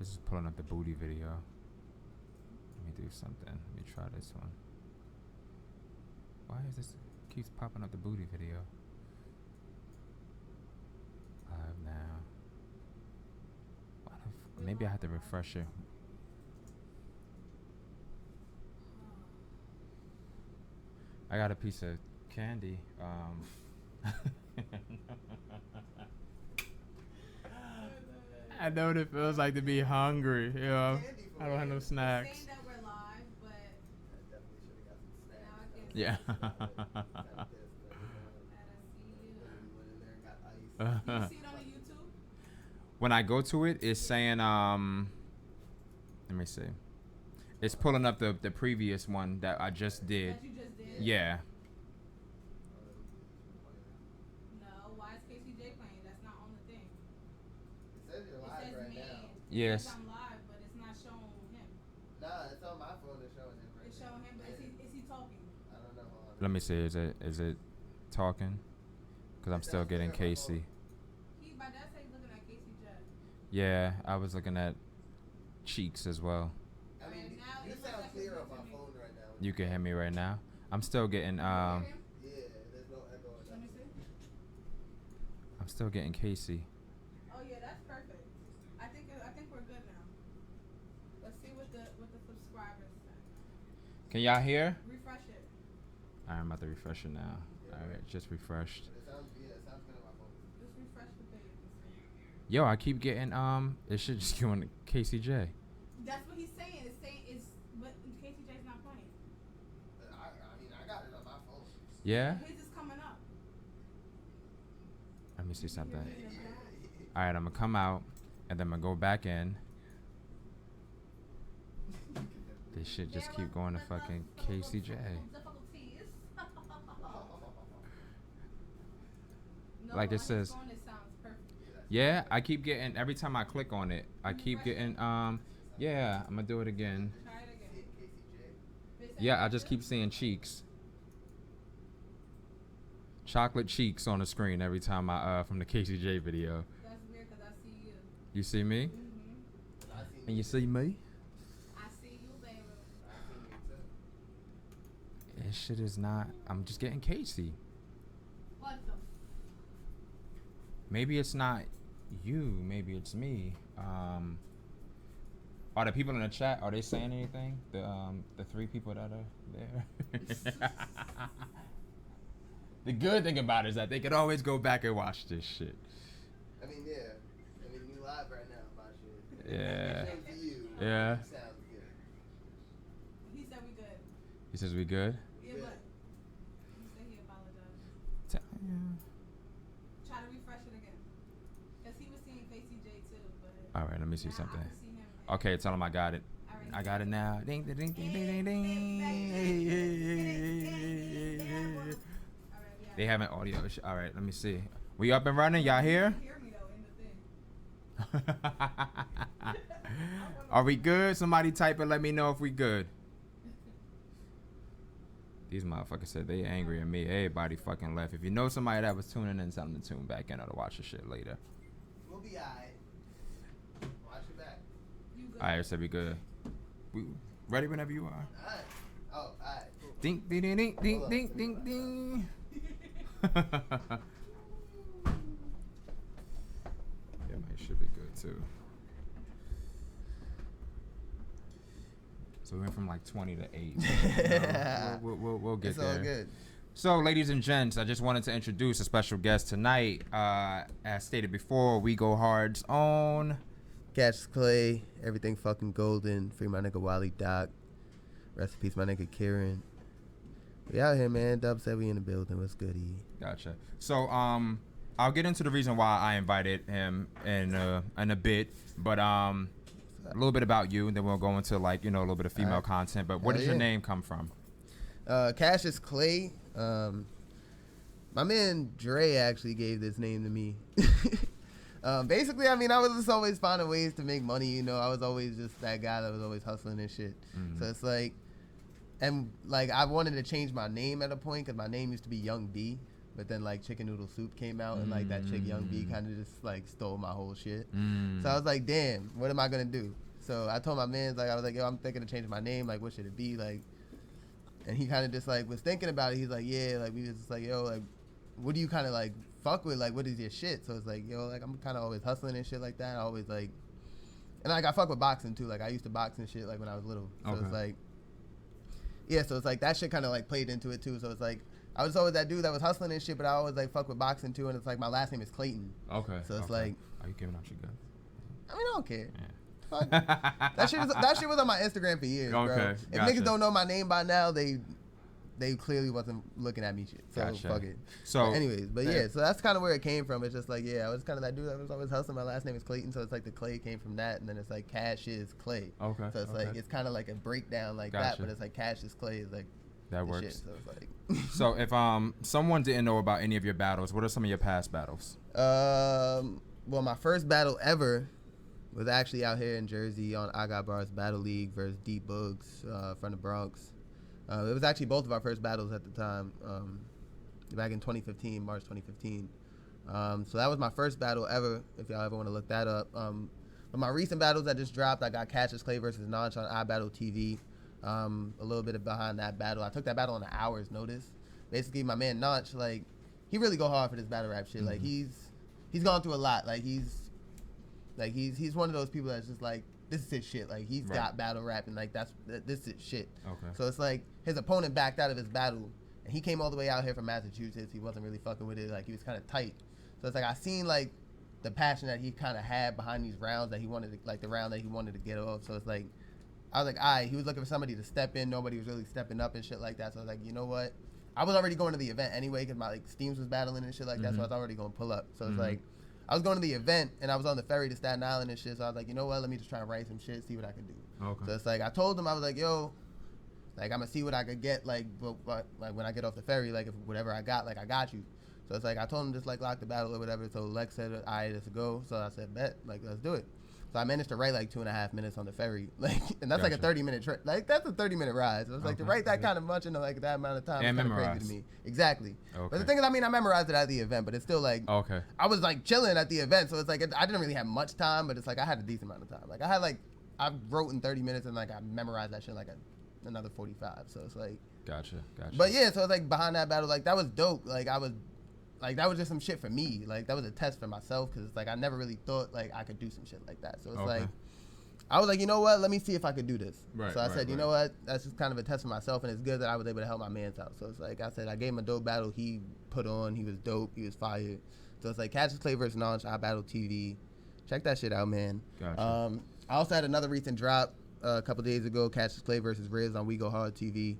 This is pulling up the booty video. Let me do something. Let me try this one. Why is this keeps popping up the booty video? Live now. Maybe I have to refresh it. I got a piece of candy. I know what it feels like to be hungry. You know, I don't have no snacks. Saying that we're live, but yeah. You see it on the YouTube? When I go to it, it's saying let me see. It's pulling up the previous one that I just did. That you just did? Yeah. No, why is KCJ playing? That's not on the thing. It says you're live right now. Yes. It says I'm live, but it's not showing him. Nah, it's on my phone. It's showing him right It's showing him, but is he talking? I don't know. Let me see. Is it talking? Because I'm still getting Casey. By that say he's looking at KCJ. Yeah, I was looking at cheeks as well. I mean, you sound clear on my phone right now. You can hear me right now. I'm still getting Yeah, there's no echo. Let me see. I'm still getting Casey. Oh yeah, that's perfect. I think we're good now. Let's see what the subscribers say. Can y'all hear? Refresh it. Alright, I'm about to refresh it now. Alright, just refreshed. It sounds good on my phone. Just refresh the page. Yo, I keep getting it should just go on KCJ. That's what he's saying. But KCJ's not playing. I mean, I got it on my phone. Yeah? His is coming up. Let me see something. Alright, I'm gonna come out and then I'm gonna go back in. This shit just keep going to fucking KCJ. Like it says. Yeah, I keep getting, every time I click on it, I keep getting, yeah, I'm gonna do it again. Try it again. Yeah, I just keep seeing cheeks. Chocolate cheeks on the screen every time from the KCJ video. That's weird because I see you. You see me? Mm-hmm. And you see me? I see you, baby. This shit is not, I'm just getting Casey. What the? Maybe it's not you, maybe it's me. Are the people in the chat, are they saying anything? The three people that are there? The good thing about it is that they could always go back and watch this shit. I mean, yeah. I mean, you live right now, my shit. Yeah. Same for you. Yeah. Sounds good. He said we good. He says we good? Yeah, Yeah. but he said he apologized. Try to refresh it again. Because he was seeing KCJ too, but All right, let me see now something. I can see him. Okay, tell him I got it. All right. I got it now. Ding, ding, ding, ding, ding, ding, ding. They have an audio. All right, let me see. We up and running? Y'all here? Hear me though in the thing. Are we good? Somebody type it. Let me know if we good. These motherfuckers said they angry at me. Everybody fucking left. If you know somebody that was tuning in, tell them to tune back in or to watch the shit later. We'll be alright. Watch your back. You good? All right, so we good. We ready whenever you are. Alright. Oh, alright. Cool. Ding, ding, ding, ding, ding, ding, ding, ding. Yeah, man, should be good too. So we went from like 20 to 8. We'll get It's there. all good. So, ladies and gents, I just wanted to introduce a special guest tonight. As stated before, We Go Hard's own. Catch Clay, everything fucking golden. Free my nigga Wally Doc. Rest in peace, my nigga Kieran. We out here, man. Dub said we in the building. What's good, E? Gotcha. So, I'll get into the reason why I invited him in a bit, but a little bit about you, and then we'll go into like a little bit of female content. But where does your name come from? Cassius Clay. My man Dre actually gave this name to me. Basically, I mean, I was just always finding ways to make money. I was always just that guy that was always hustling and shit. Mm-hmm. So it's like I wanted to change my name at a point because my name used to be Young B. But then like Chicken Noodle Soup came out, and like that chick Young B kind of just like stole my whole shit. So I was like, damn, what am I gonna do? So I told my man, like, I was like, yo, I'm thinking of changing my name. Like, what should it be? Like, and he kind of just like was thinking about it. He's like, yeah, like we was just like, yo, like, what do you kind of like fuck with? Like, what is your shit? So it's like, yo, like I'm kind of always hustling and shit like that. I always like, and like I fuck with boxing too. Like I used to box and shit like when I was little. So it's like, yeah, so it's like that shit kind of like played into it too. So it's like I was always that dude that was hustling and shit, but I always like fuck with boxing too. And it's like my last name is Clayton. Okay. So it's like, are you giving out your gun? I mean, I don't care. Yeah. That shit was on my Instagram for years, bro. If niggas don't know my name by now, they clearly wasn't looking at me shit. So fuck it. So anyways, but yeah, so that's kind of where it came from. It's just like, yeah, I was kind of that dude that was always hustling. My last name is Clayton, so it's like the Clay came from that, and then it's like Cash is Clay. Okay. So it's like it's kind of like a breakdown like that, but it's like Cash is Clay is like that works. Shit, so it's like so if someone didn't know about any of your battles, what are some of your past battles? Well, my first battle ever was actually out here in Jersey on I Got Bars Battle League versus D Bugs from the Bronx. It was actually both of our first battles at the time, back in 2015, March 2015. So that was my first battle ever, if y'all ever want to look that up. But my recent battles that just dropped, I got Cassius Clay versus Notch on iBattle TV. A little bit behind that battle. I took that battle on an hour's notice. Basically, my man Notch, like, he really go hard for this battle rap shit. Like, he's gone through a lot. Like, he's one of those people that's just like, this is his shit. Like, he's got battle rap, and like this is shit. Okay. So it's like his opponent backed out of his battle, and he came all the way out here from Massachusetts. He wasn't really fucking with it. Like, he was kind of tight. So it's like I seen like the passion that he kind of had behind these rounds that he wanted to, like the round that he wanted to get off. So it's like I was like, he was looking for somebody to step in. Nobody was really stepping up and shit like that. So I was like, you know what? I was already going to the event anyway because my like Steams was battling and shit like that. So I was already going to pull up. So it's like I was going to the event, and I was on the ferry to Staten Island and shit, so I was like, you know what, let me just try and write some shit, see what I can do. Okay. So it's like, I told him, I was like, yo, like, I'm going to see what I could get, like when I get off the ferry, like, if whatever I got, like, I got you. So it's like, I told him just, like, lock the battle or whatever, so Lex said, all right, let's go. So I said, bet, like, let's do it. So I managed to write like 2.5 minutes on the ferry, like, and that's like a 30-minute trip. Like that's a 30-minute ride. So it's like to write that kind of much in like that amount of time is kind of crazy to me. Exactly. Okay. But the thing is, I mean, I memorized it at the event, but it's still like, I was like chilling at the event, so it's like I didn't really have much time, but it's like I had a decent amount of time. Like I wrote in 30 minutes and like I memorized that shit in like another 45. So it's like. Gotcha. But yeah, so it's like behind that battle, like that was dope. Like, that was just some shit for me. Like, that was a test for myself because, it's like, I never really thought, like, I could do some shit like that. So, it's like, I was like, you know what? Let me see if I could do this. So, I said, you know what? That's just kind of a test for myself, and it's good that I was able to help my mans out. So, it's like, I said, I gave him a dope battle. He put on. He was dope. He was fired. So, it's like, Cassius Clay versus Notch, iBattle TV. Check that shit out, man. Gotcha. I also had another recent drop a couple days ago, Cassius Clay versus Riz on We Go Hard TV.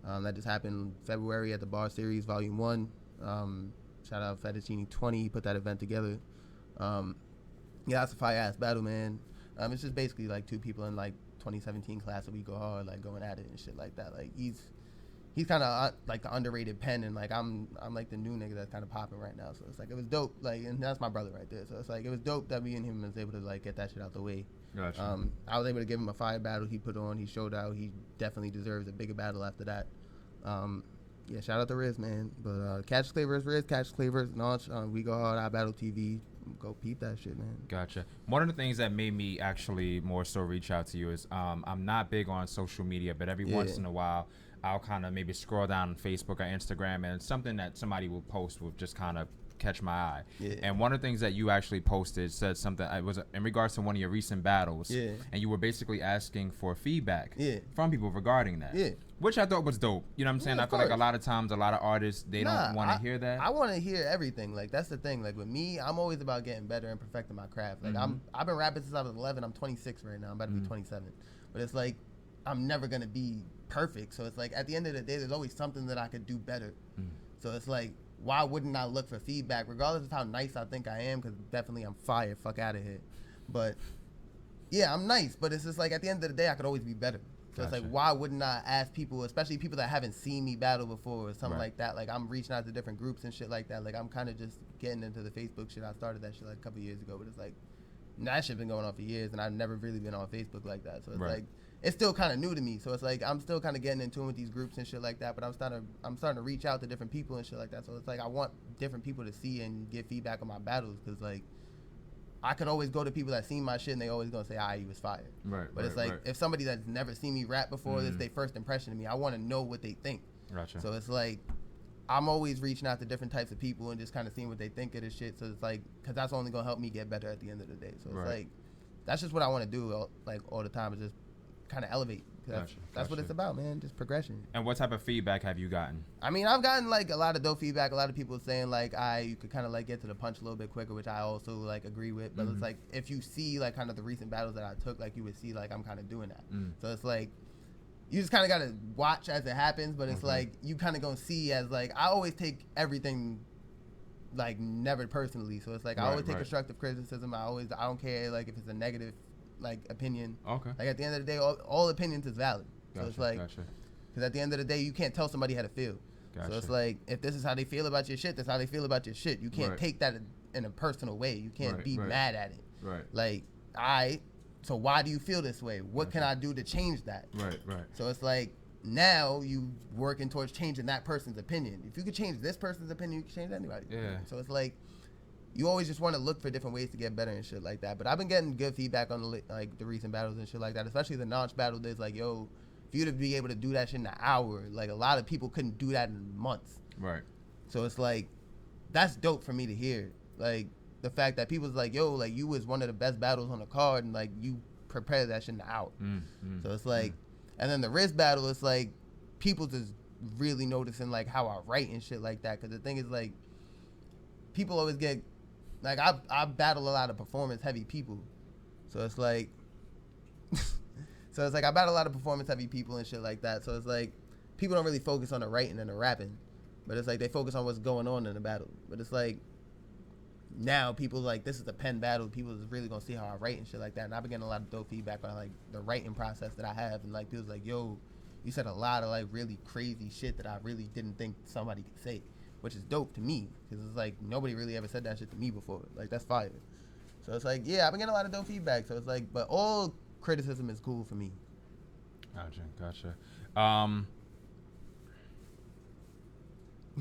That just happened February at the Bar Series, Volume 1. Shout out Fettuccine 20, he put that event together. Yeah, that's a fire ass battle, man. It's just basically like two people in like 2017 class that We Go Hard, like going at it and shit like that. Like he's kind of like the underrated pen, and like I'm like the new nigga that's kind of popping right now. So it's like it was dope. Like, and that's my brother right there. So it's like it was dope that me and him was able to like get that shit out the way. Gotcha. I was able to give him a fire battle. He put on. He showed out. He definitely deserves a bigger battle after that. Yeah, shout out to Riz, man. But Cassius Clay versus Riz, Cassius Clay versus Notch on We Go Hard, iBattle TV. Go peep that shit, man. Gotcha. One of the things that made me actually more so reach out to you is I'm not big on social media, but every once in a while, I'll kind of maybe scroll down on Facebook or Instagram, and something that somebody will post will just kind of catch my eye. Yeah. And one of the things that you actually posted said something, it was in regards to one of your recent battles. Yeah. And you were basically asking for feedback from people regarding that. Yeah. Which I thought was dope. You know what I'm saying? I feel like a lot of times, a lot of artists, they don't want to hear that. I want to hear everything. Like, that's the thing. Like, with me, I'm always about getting better and perfecting my craft. Like, I've been rapping since I was 11. I'm 26 right now. I'm about to be 27. But it's like, I'm never going to be perfect. So it's like, at the end of the day, there's always something that I could do better. So it's like, why wouldn't I look for feedback, regardless of how nice I think I am? Because definitely I'm fire. Fuck out of here. But yeah, I'm nice. But it's just like, at the end of the day, I could always be better. So it's like, why wouldn't I ask people, especially people that haven't seen me battle before or something like that? Like, I'm reaching out to different groups and shit like that. Like, I'm kind of just getting into the Facebook shit. I started that shit like a couple years ago. But it's like, that shit been going on for years, and I've never really been on Facebook like that. So it's Right. like it's still kind of new to me. So it's like I'm still kind of getting in tune with these groups and shit like that. But I'm starting to reach out to different people and shit like that. So it's like I want different people to see and give feedback on my battles, because like I could always go to people that seen my shit and they always gonna say, you was fire. Right. But it's like if somebody that's never seen me rap before, this their first impression of me, I want to know what they think. Gotcha. So it's like I'm always reaching out to different types of people and just kind of seeing what they think of this shit. So it's like, because that's only gonna help me get better at the end of the day. So it's like that's just what I want to do all the time, is just kind of elevate. That's what it's about, man. Just progression. And what type of feedback have you gotten? I mean, I've gotten like a lot of dope feedback. A lot of people saying like you could kind of like get to the punch a little bit quicker, which I also like agree with. But it's like if you see like kind of the recent battles that I took, like you would see like I'm kind of doing that. So it's like you just kind of gotta watch as it happens. But it's like you kind of gonna see as like I always take everything like never personally. So it's like I always take constructive criticism. I don't care like if it's a negative like opinion. Okay. Like at the end of the day, all opinions is valid. So it's like, because at the end of the day, you can't tell somebody how to feel. So it's like, if this is how they feel about your shit, that's how they feel about your shit. You can't take that in a personal way. You can't be mad at it. Right. Like, so why do you feel this way? What can I do to change that? Right. So it's like, now you working towards changing that person's opinion. If you could change this person's opinion, you can change anybody. Yeah. So it's like, you always just want to look for different ways to get better and shit like that. But I've been getting good feedback on the recent battles and shit like that, especially the launch battle. There's like, yo, for you to be able to do that shit in an hour, like a lot of people couldn't do that in months. Right. So it's like, that's dope for me to hear. Like the fact that people's like, yo, like you was one of the best battles on the card, and like you prepared that shit in an hour. So it's like, and then the wrist battle, it's like people just really noticing like how I write and shit like that. Because the thing is like, people always get. Like, I battle a lot of performance-heavy people. So it's like... I battle a lot of performance-heavy people and shit like that. So it's like, people don't really focus on the writing and the rapping. But it's like, they focus on what's going on in the battle. But it's like, now people like, this is a pen battle. People is really going to see how I write and shit like that. And I've been getting a lot of dope feedback on, like, the writing process that I have. And, like, people's like, yo, you said a lot of, like, really crazy shit that I really didn't think somebody could say. Which is dope to me, because it's like nobody really ever said that shit to me before. Like, that's fire. So it's like, yeah, I've been getting a lot of dope feedback. So it's like, but all criticism is cool for me. Gotcha.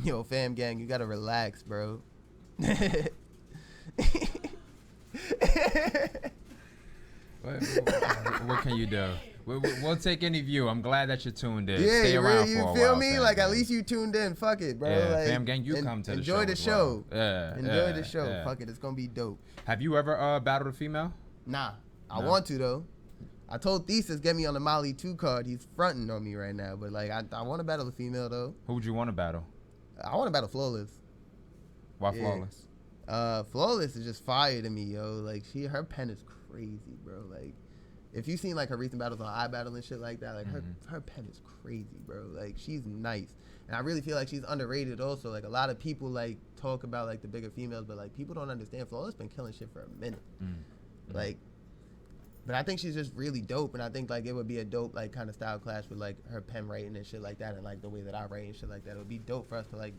Yo, fam gang, you gotta relax, bro. What can you do? We'll take any view. I'm glad that you're tuned in. Yeah, Stay around you for a feel while, me? fam, Like, gang. at least you tuned in. Fuck it, bro. Yeah, like, fam gang, you come to the show. Enjoy the as show. well. Yeah, enjoy the show. Yeah. Fuck it, it's gonna be dope. Have you ever battled a female? Nah, I No. want to though. I told Thesis get me on the Molly 2 card. He's fronting on me right now, but like I want to battle a female though. Who would you want to battle? I want to battle Flawless. Why Yeah. Flawless? Flawless is just fire to me, yo. Like her pen is crazy, bro. Like if you seen like her recent battles on iBattle and shit like that, like her pen is crazy, bro. Like she's nice, and I really feel like she's underrated also. Like a lot of people like talk about like the bigger females, but like people don't understand Flawless been killing shit for a minute. Like, but I think she's just really dope, and I think like it would be a dope like kind of style clash with like her pen writing and shit like that, and like the way that I write and shit like that. It would be dope for us to like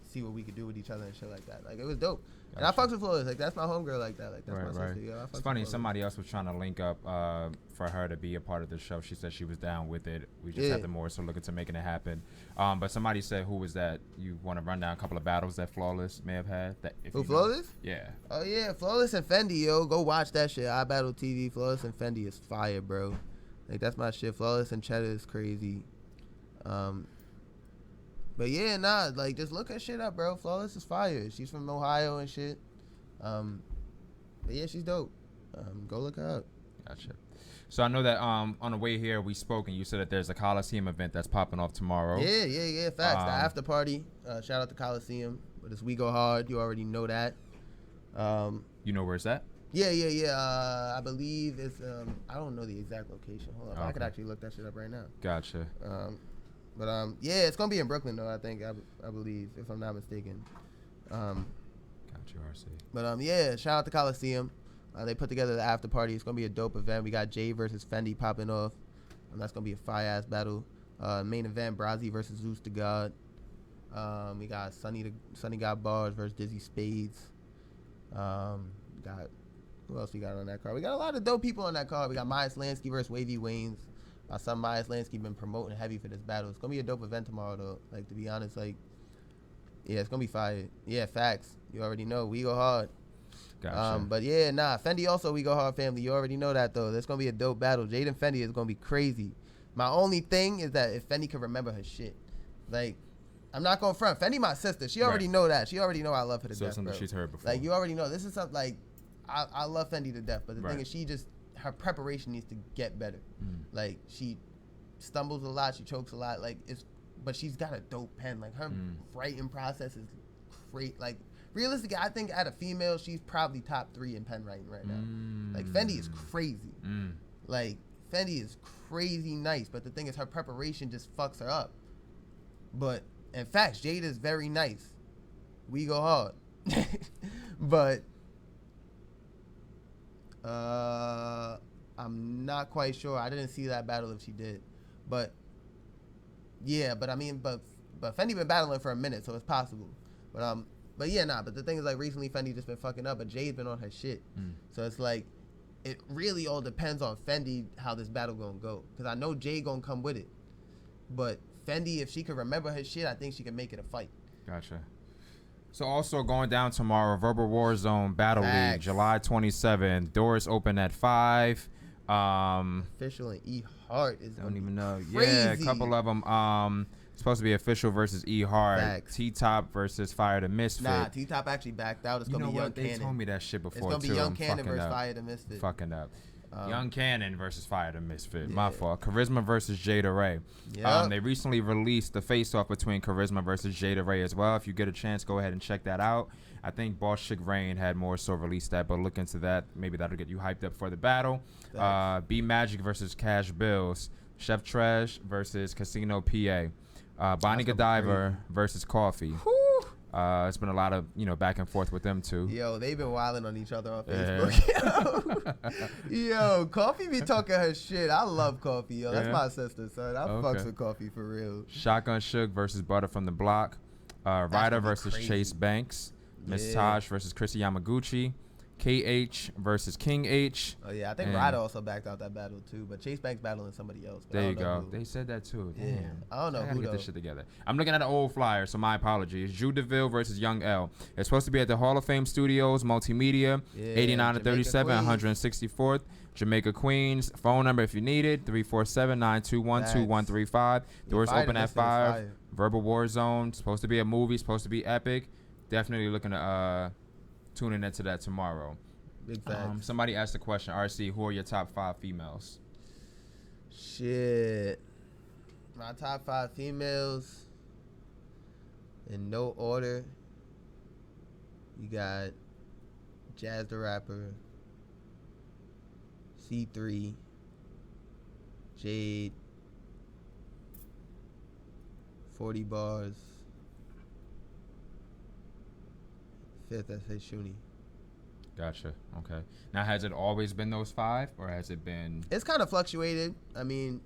see what we could do with each other and shit like that. Like it was dope. And I fucks with Flawless. Like that's my homegirl like that. Like that's my sister. Yo, I fucks It's with funny. Flawless. Somebody else was trying to link up for her to be a part of the show. She said she was down with it. We just had the more so looking to making it happen. But somebody said, who was that? You want to run down a couple of battles that Flawless may have had? That if Who, you know. Flawless? Yeah. Oh yeah, Flawless and Fendi, yo. Go watch that shit. iBattle TV. Flawless and Fendi is fire, bro. Like that's my shit. Flawless and Cheddar is crazy. But yeah, nah, like just look her shit up, bro. Flawless is fire. She's from Ohio and shit. But yeah, she's dope. Go look her up. Gotcha. So I know that on the way here we spoke and you said that there's a Coliseum event that's popping off tomorrow. Yeah. Facts. The after party. Shout out to Coliseum. But it's We Go Hard. You already know that. You know where it's at? Yeah. I believe it's I don't know the exact location. Hold on. I could actually look that shit up right now. Gotcha. But yeah, it's gonna be in Brooklyn though. I think I believe, if I'm not mistaken. Got you, RC. But yeah, shout out to Coliseum. They put together the after party. It's gonna be a dope event. We got Jay versus Fendi popping off. That's gonna be a fire ass battle. Main event, Brazzy versus Zeus the God. We got Sunny God Bars versus Dizzy Spades. Got Who else we got on that card? We got a lot of dope people on that card. We got Myers Lansky versus Wavy Waynes. My son Myers Lansky been promoting heavy for this battle. It's gonna be a dope event tomorrow, though. Like, to be honest, like, yeah, it's gonna be fire. Yeah, facts. You already know. We go hard. Gotcha. But yeah, Fendi also we go hard family. You already know that though. That's gonna be a dope battle. Jade and Fendi is gonna be crazy. My only thing is that if Fendi can remember her shit, like, I'm not gonna front. Fendi my sister. She already know that. She already know I love her to death. Something bro. she's heard before. Like, you already know. This is something like I love Fendi to death. But the thing is, her preparation needs to get better. Like, she stumbles a lot. She chokes a lot. Like, but she's got a dope pen. Like, her writing process is great. Like, realistically, I think at a female, she's probably top 3 in pen writing right now. Like, Fendi is crazy. Like, Fendi is crazy nice, but the thing is, her preparation just fucks her up. But in fact, Jade is very nice. We go hard. But I'm not quite sure. I didn't see that battle if she did. But yeah, but I mean, but Fendi been battling for a minute, so it's possible. But yeah, but the thing is, like, recently Fendi just been fucking up, but Jade's been on her shit. So it's like, it really all depends on Fendi how this battle gonna go. Because I know Jade gonna come with it. But Fendi, if she can remember her shit, I think she can make it a fight. Gotcha. So also going down tomorrow, Verbal Warzone Battle League, July 27th. Doors open at 5. Official and E Hart is don't even know. crazy. Yeah, a couple of them. Supposed to be Official versus E Hart. T-Top versus Fire the Misfit. Nah, T-Top actually backed out. It's gonna be Young Cannon. They told me that shit before too. It's gonna be Young Cannon versus Fire the Misfit. Fucking up. Young Cannon versus Fire the Misfit. Yeah. My fault. Charisma versus Jada Ray. Yep. They recently released the face-off between Charisma versus Jada Ray as well. If you get a chance, go ahead and check that out. I think Boss Chick Rain had more so released that, but look into that. Maybe that'll get you hyped up for the battle. B Magic versus Cash Bills. Chef Trash versus Casino PA. Bonnie Godiva versus Coffee. It's been a lot of, back and forth with them two. Yo, they've been wilding on each other on Facebook. Yo, Coffee be talking her shit. I love Coffee, yo. That's my sister, son. I fucks with Coffee for real. Shotgun Shook versus Butter from the Block. Ryder versus Chase Banks. Miss Taj versus Chrissy Yamaguchi. KH versus King H. Oh yeah, I think Ryder also backed out that battle too, but Chase Banks battling somebody else. There you go. They said that too. Damn. I don't know I gotta who get though. this shit together. I'm looking at an old flyer, so my apologies. Drew DeVille versus Young L. It's supposed to be at the Hall of Fame Studios, Multimedia, 89 to 37, 164th, Jamaica, Queens. Phone number if you need it, 347-921-2135. Doors open at 5. Verbal Warzone. Supposed to be a movie, supposed to be epic. Definitely looking to tuning into that tomorrow. Big facts. Somebody asked the question, RC, who are your top 5 females? Shit. My top 5 females, in no order. You got Jazz the Rapper, C3, Jade, 40 Bars, 5th, I say Shuni. Gotcha. Okay. Now, has it always been those 5, or has it been? It's kind of fluctuated. I mean,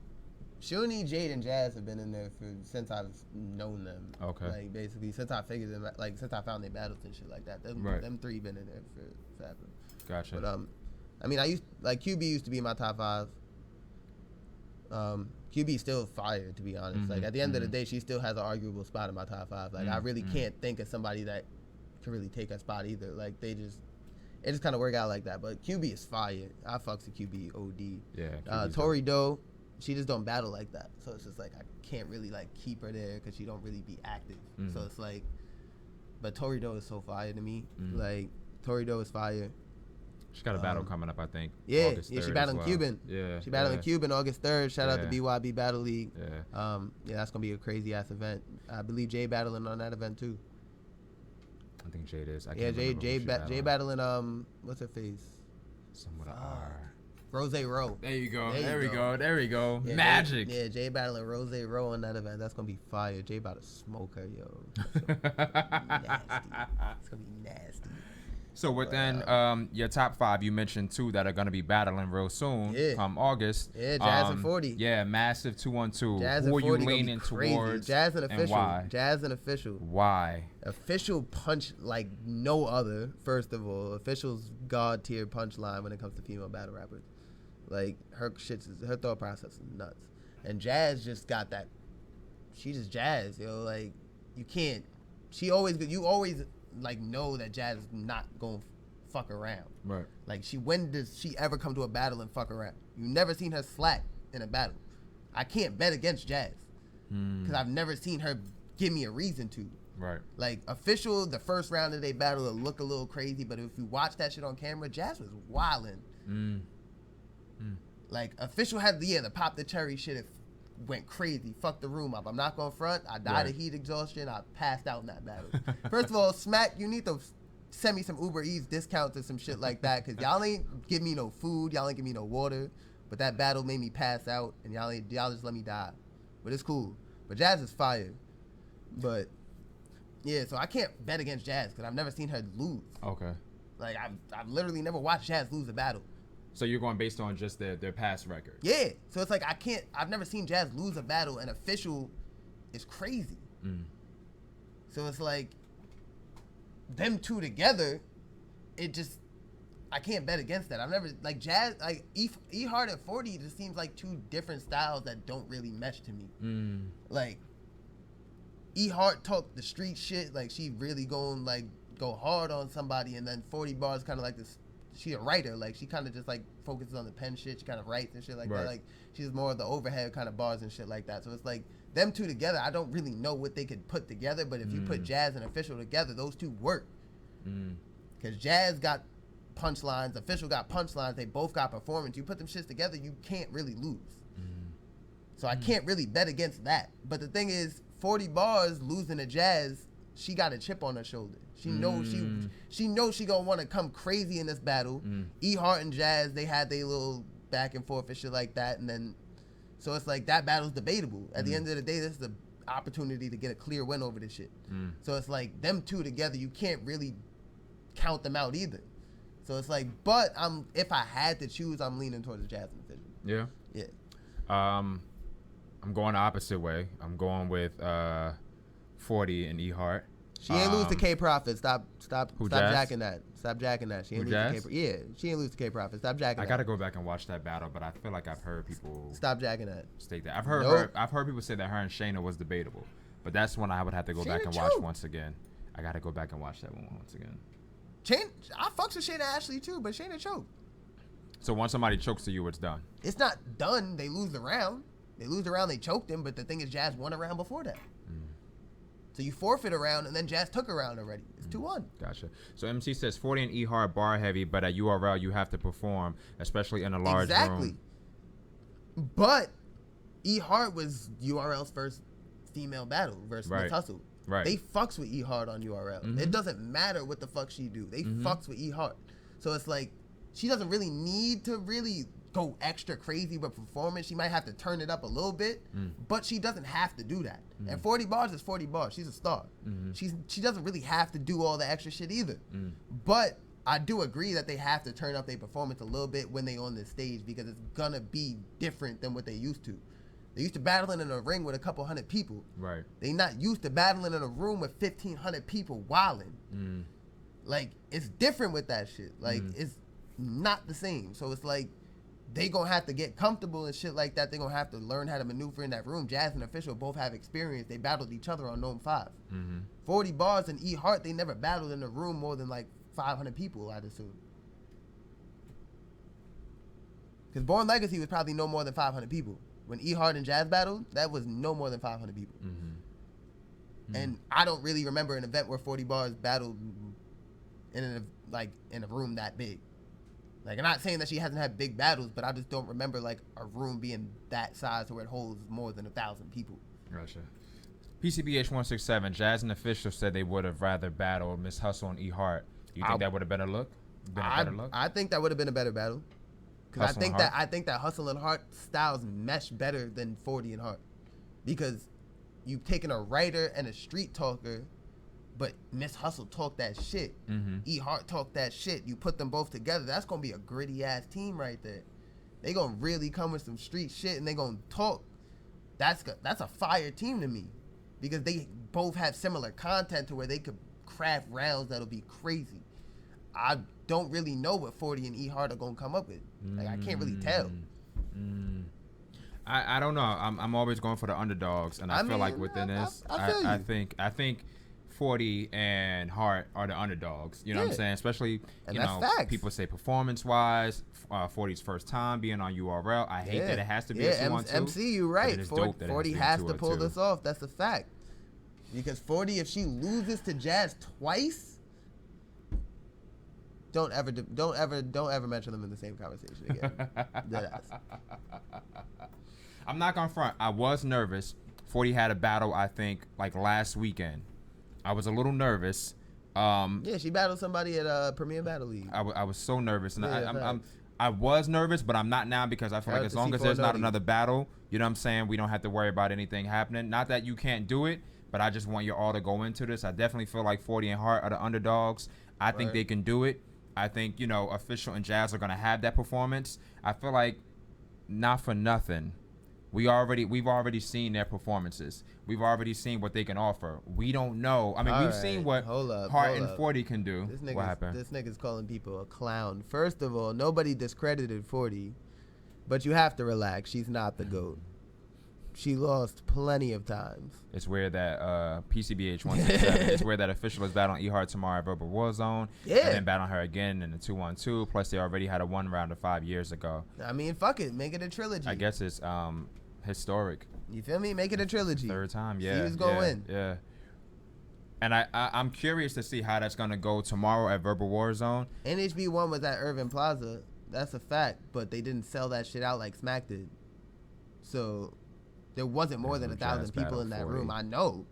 Shuni, Jade, and Jazz have been in there since I've known them. Okay. Like, basically, since I figured them, like, since I found their battles and shit like that. Them 3 been in there forever. Gotcha. But I mean, QB used to be my top 5. QB still fire, to be honest. Like, at the end of the day, she still has an arguable spot in my top 5. Like, I really can't think of somebody that can really take a spot either. Like, it just kind of work out like that. But QB is fire. I fucks with QB OD. Yeah. Tori Doe, she just don't battle like that. So it's just like I can't really like keep her there because she don't really be active. So it's like, but Tori Doe is so fire to me. Like, Tori Doe is fire. She's got a battle coming up, I think. Yeah, August 3rd she battling well. Cuban. Yeah. She battling Cuban August 3rd. Shout out to BYB Battle League. Yeah. Yeah, that's gonna be a crazy ass event. I believe Jay battling on that event too. I think Jade is. Jay battling what's her face? Someone with an R. Rose Rowe. There you go. There we go. Yeah, Magic. Jay battling Rose Rowe on that event. That's gonna be fire. Jay about to smoke her, yo. Nasty. It's gonna be nasty. So within your top 5, you mentioned 2 that are gonna be battling real soon, come August. Yeah, Jazz and 40. Yeah, massive 2-on-2. Jazz Who and are you 40 gonna be leaning crazy. towards? Jazz and official. why? Jazz and official. Why? Official punch like no other. First of all, official's god tier punchline when it comes to female battle rappers. Like her thought process is nuts. And Jazz just got that. She just Jazz, yo. Like you can't. You always like know that Jazz is not gonna fuck around. Right. Like when does she ever come to a battle and fuck around? You never seen her slack in a battle. I can't bet against Jazz because I've never seen her give me a reason to. Right. Like official, the first round of their battle will look a little crazy, but if you watch that shit on camera, Jazz was wildin'. Like official had the pop the cherry shit. It went crazy, fucked the room up. I'm not gonna front. I died of heat exhaustion. I passed out in that battle. First of all, Smack, you need to send me some Uber Eats discounts or some shit like that, because y'all ain't give me no food, y'all ain't give me no water, but that battle made me pass out, and y'all just let me die. But it's cool. But Jazz is fire. But yeah, so I can't bet against Jazz because I've never seen her lose. Okay. Like I've literally never watched Jazz lose a battle. So you're going based on just their past record. Yeah. So it's like I've never seen Jazz lose a battle, and official is crazy. So it's like them two together, I can't bet against that. I've never, like Jazz, like E Hard and 40 just seems like 2 different styles that don't really mesh to me. Like E Hard talk the street shit, like she really go hard on somebody, and then 40 bars kind of like this. She a writer, like she kind of just like focuses on the pen shit. She kind of writes and shit like that. Like she's more of the overhead kind of bars and shit like that. So it's like them 2 together. I don't really know what they could put together, but if you put Jazz and official together, those 2 work. Because Jazz got punchlines, official got punchlines. They both got performance. You put them shits together, you can't really lose. So I can't really bet against that. But the thing is, 40 bars losing to Jazz, she got a chip on her shoulder. She knows she gonna want to come crazy in this battle. E Hart and Jazz, they had their little back and forth and shit like that, and then so it's like that battle's debatable. At the end of the day, this is the opportunity to get a clear win over this shit. So it's like them 2 together, you can't really count them out either. So it's like, but if I had to choose, I'm leaning towards the Jazz and Official. Yeah. Yeah. I'm going the opposite way. I'm going with 40 and E Hart. She ain't lose to K Profit. Stop Jazz? jacking that. Stop jacking that. She ain't lose to K. Yeah, she ain't lose to K Profit. Stop jacking that. I gotta go back and watch that battle, but I feel like I've heard people stop jacking that. State that. I've heard people say that her and Shayna was debatable, but that's one I would have to go back and watch once again. I gotta go back and watch that one once again. I fucks with Shayna Ashley too, but Shayna choked. So once somebody chokes to you, it's done. It's not done. They lose the round. They choked him, but the thing is, Jazz won a round before that. So you forfeit a round, and then Jazz took a round already. It's 2-1. Gotcha. So MC says 40 and E Hard bar heavy, but at URL you have to perform, especially in a large room. Exactly. But E Hard was URL's first female battle versus Miss Hustle. Right. They fucks with E Hard on URL. It doesn't matter what the fuck she do. They fucks with E Hard. So it's like she doesn't really need to really go extra crazy with performance. She might have to turn it up a little bit, but she doesn't have to do that. And 40 bars is 40 bars. She's a star. She doesn't really have to do all the extra shit either. But I do agree that they have to turn up their performance a little bit when they on the stage, because it's gonna be different than what they used to. They used to battling in a ring with a couple hundred people. Right. They not used to battling in a room with 1,500 people wilding. Like, it's different with that shit. Like, it's not the same. So it's like, they gonna have to get comfortable and shit like that. They gonna have to learn how to maneuver in that room. Jazz and Official both have experience. They battled each other on Gnome 5. 40 Bars and E Hart, they never battled in a room more than like 500 people, I'd assume. Because Born Legacy was probably no more than 500 people. When E Hart and Jazz battled, that was no more than 500 people. And I don't really remember an event where 40 Bars battled in a room that big. Like, I'm not saying that she hasn't had big battles, but I just don't remember like a room being that size to where it holds more than 1,000 people. Gotcha. PCBH167, Jazz and Official said they would have rather battled Miss Hustle and E Hart. Do you think that would have been a look? I think that would have been a better battle. Because I think that Hustle and Hart styles mesh better than 40 and Hart. Because you've taken a writer and a street talker, But Miss Hustle talked that shit. Mm-hmm. E Hart talked that shit. You put them both together, that's gonna be a gritty ass team right there. They gonna really come with some street shit and they gonna talk. That's a fire team to me, because they both have similar content to where they could craft rounds that'll be crazy. I don't really know what 40 and E Hart are gonna come up with. Like, I can't really tell. I don't know. I'm always going for the underdogs, and I feel like within this, I think 40 and Hart are the underdogs. You know what I'm saying? Especially, and you know, facts. people say performance-wise, 40's first time being on URL. I hate that it has to be a 2-on-2. MC, you right. 40 has to pull this off. That's a fact. Because 40, if she loses to Jazz twice, don't ever mention them in the same conversation again. Deadass. I'm not gonna front. I was nervous. 40 had a battle, I think, like last weekend. I was a little nervous. Yeah, she battled somebody at Premier Battle League. I was so nervous, and Yeah, I was nervous, but I'm not now, because I feel like as long as there's not another battle, you know what I'm saying, we don't have to worry about anything happening. Not that you can't do it, but I just want you all to go into this. I definitely feel like 40 and Hart are the underdogs. I think they can do it. I think, you know, Official and Jazz are gonna have that performance. I feel like, not for nothing, we've already seen their performances. We've already seen what they can offer. We don't know. I mean, we've seen what Hart and 40 can do. What happened? This nigga's calling people a clown. First of all, nobody discredited 40, but you have to relax. She's not the GOAT. She lost plenty of times. It's weird that PCBH 167. It's weird that Official is battling E Hart tomorrow at Verbal Warzone. Yeah. And then battling her again in the 2-on-2. Plus, they already had a 1 rounder 5 years ago. I mean, fuck it. Make it a trilogy. I guess it's historic. You feel me? Make it a trilogy. Third time, yeah. See who's going to win. Yeah. And I'm curious to see how that's going to go tomorrow at Verbal Warzone. NHB1 was at Irving Plaza. That's a fact. But they didn't sell that shit out like Smack did. So there wasn't more than 1,000 people in that room. I know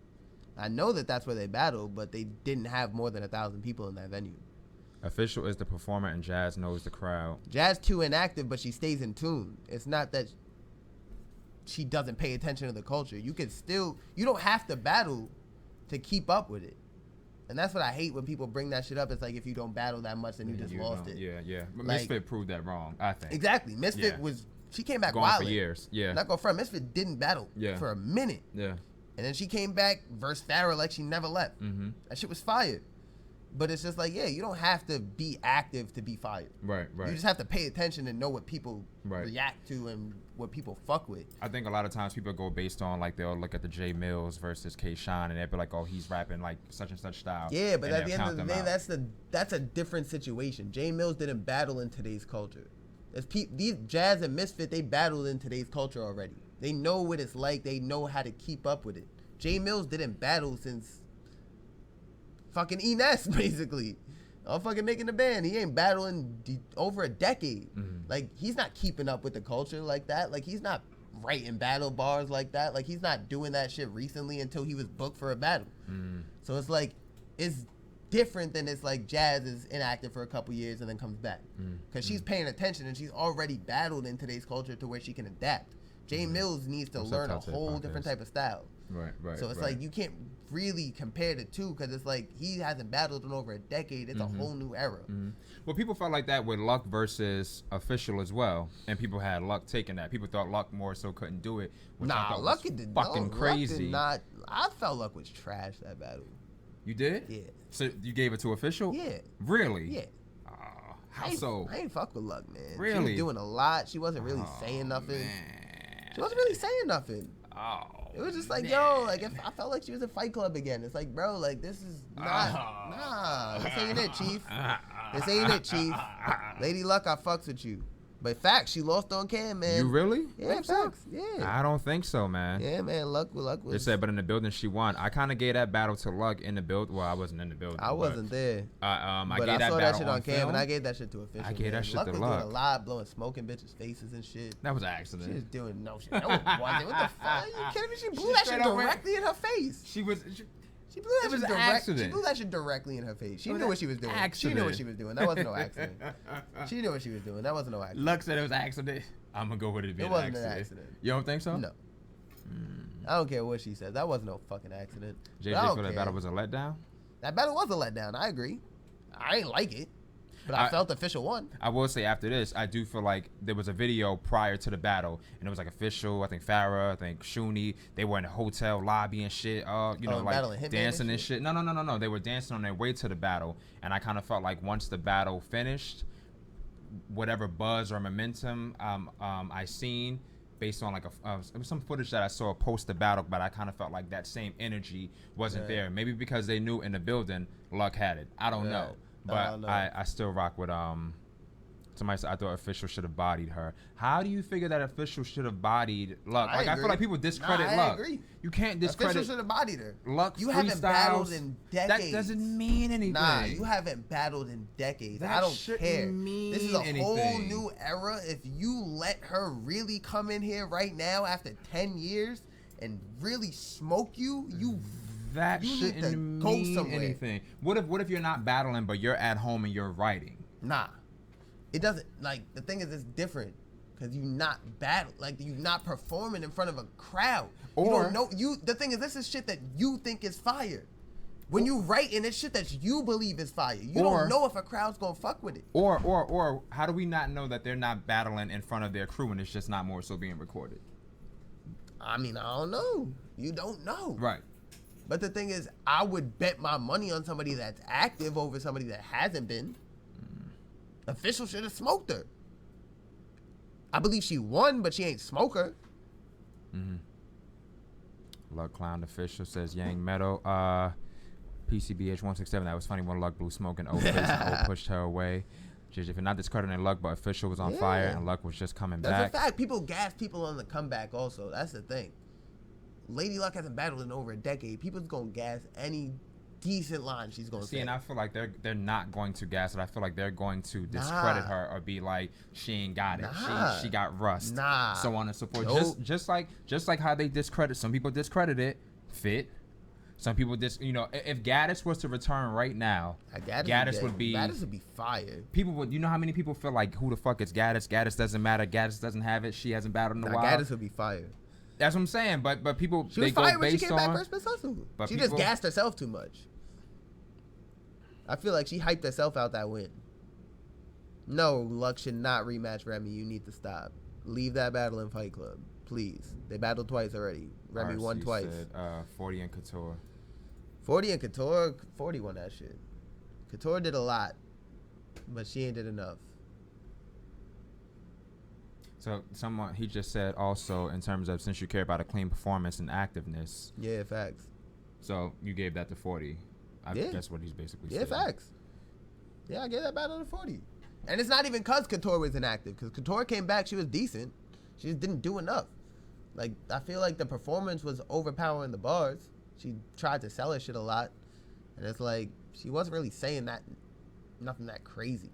that that's where they battled, but they didn't have more than 1,000 people in that venue. Official is the performer and Jazz knows the crowd. Jazz too inactive, but she stays in tune. It's not that she doesn't pay attention to the culture. You don't have to battle to keep up with it. And that's what I hate when people bring that shit up. It's like, if you don't battle that much, then you just lost it. Yeah. But like, Misfit proved that wrong, I think. Exactly. Misfit she came back going for years. Yeah. Not going front. Misfit didn't battle for a minute. Yeah. And then she came back versus Farrah like she never left. Mm-hmm. That shit was fire. But it's just like, you don't have to be active to be fired. Right. You just have to pay attention and know what people react to and what people fuck with. I think a lot of times people go based on, like, they'll look at the J Mills versus K Shine, and they'll be like, oh, he's rapping like such and such style. Yeah, but at the end of the day, that's a different situation. J Mills didn't battle in today's culture. These Jazz and Misfit, they battled in today's culture already. They know what it's like. They know how to keep up with it. J Mills didn't battle since fucking Ines, basically. I'm fucking making the band. He ain't battling over a decade. Mm-hmm. Like, he's not keeping up with the culture like that. Like, he's not writing battle bars like that. Like, he's not doing that shit recently until he was booked for a battle. Mm-hmm. So it's like, it's different than it's like Jazz is inactive for a couple years and then comes back. Because she's paying attention and she's already battled in today's culture to where she can adapt. J Mills needs to learn a whole different type of style. Right. So it's like, you can't really compare the two, because it's like, he hasn't battled in over a decade. It's a whole new era. Mm-hmm. Well, people felt like that with Luck versus Official as well, and people had Luck taking that. People thought Luck more so couldn't do it, which I thought Luck was did fucking crazy. I felt Luck was trash that battle. You did? Yeah. So you gave it to Official? Yeah. Really? Yeah. How so? I ain't fuck with Luck, man. Really? She was doing a lot. She wasn't really saying nothing. Man. She wasn't really saying nothing. It was just like, like, if I felt like she was in Fight Club again. It's like, bro, like, this is not, this ain't it, Chief. This ain't it, Chief. Lady Luck, I fucks with you. But facts, she lost on Cam, man. You really? Yeah, facts. So? Yeah. I don't think so, man. Yeah, man. Luck was. They said, but in the building she won. I kind of gave that battle to Luck in the build. Well, I wasn't in the building. I wasn't there. I but gave I saw that shit on Cam, film, and I gave that shit to Official. I gave that shit Luck to was Luck. Doing a lot, blowing smoke in bitches' faces and shit. That was an accident. She was doing no shit. No, it wasn't. What the fuck? Are you kidding me? She blew that shit directly in her face. She blew that shit directly in her face. She knew what she was doing. She knew what she was doing. That wasn't no accident. She knew what she was doing. That wasn't no accident. Luck said it was an accident. I'm gonna go with it being an accident. It wasn't an accident. You don't think so? No. I don't care what she said. That wasn't no fucking accident. JJ feel that battle was a letdown? That battle was a letdown. I agree. I ain't like it, but I felt Official won. I will say after this, I do feel like there was a video prior to the battle, and it was like Official, I think Farrah, I think Shuni. They were in a hotel lobby and shit. Like dancing and shit. No. They were dancing on their way to the battle, and I kind of felt like once the battle finished, whatever buzz or momentum I seen based on like it was some footage that I saw post the battle, but I kind of felt like that same energy wasn't there. Maybe because they knew in the building Luck had it. I don't know. But I still rock with somebody said I thought Official should have bodied her. How do you figure that Official should have bodied Luck? I feel like people discredit Luck. I agree. You can't discredit. Official should have bodied her. Luck. You haven't battled in decades. That doesn't mean anything. Nah, you haven't battled in decades. I don't care. This is a whole new era. If you let her really come in here right now after 10 years and really smoke you, that shouldn't mean anything. What if you're not battling, but you're at home and you're writing? Nah, it doesn't. Like, the thing is, it's different because you're not you're not performing in front of a crowd. You don't know. The thing is, this is shit that you think is fire. When you write, and it's shit that you believe is fire. You don't know if a crowd's gonna fuck with it. Or how do we not know that they're not battling in front of their crew and it's just not more so being recorded? I mean, I don't know. You don't know. Right. But the thing is, I would bet my money on somebody that's active over somebody that hasn't been. Official should have smoked her. I believe she won, but she ain't smoke her. Luck Clown Official says Yang Meadow. PCBH 167. That was funny when Luck blew smoke and O face and O pushed her away. If you're not discrediting Luck, but Official was on fire and Luck was just coming back. That's a fact. People gas people on the comeback also. That's the thing. Lady Luck hasn't battled in over a decade. People's gonna gas any decent line she's gonna say. And I feel like they're not going to gas it. I feel like they're going to discredit her or be like, she ain't got it. She got rust. So on and so forth. Nope. Just like how they discredit. Some people discredit it. Fit. Some people if Gaddis was to return right now, Gaddis would be fired. People would, how many people feel like, who the fuck is Gaddis? Gaddis doesn't matter. Gaddis doesn't have it. She hasn't battled in a while. Gaddis would be fired. That's what I'm saying. But people, she was fired when she came back first Miss Hustle. She just gassed herself too much. I feel like she hyped herself out that win. No, Luck should not rematch Remy. You need to stop. Leave that battle in Fight Club, please. They battled twice already. Remy won twice. Said, 40 and Couture. 40 and Couture. 40 won that shit. Couture did a lot, but she ain't did enough. So he just said also in terms of, since you care about a clean performance and activeness. Yeah, facts. So you gave that to 40. I guess what he's basically saying. Yeah, facts. Yeah, I gave that battle to 40. And it's not even because Couture was inactive. Because Couture came back, she was decent. She just didn't do enough. Like, I feel like the performance was overpowering the bars. She tried to sell her shit a lot. And it's like, she wasn't really saying nothing that crazy.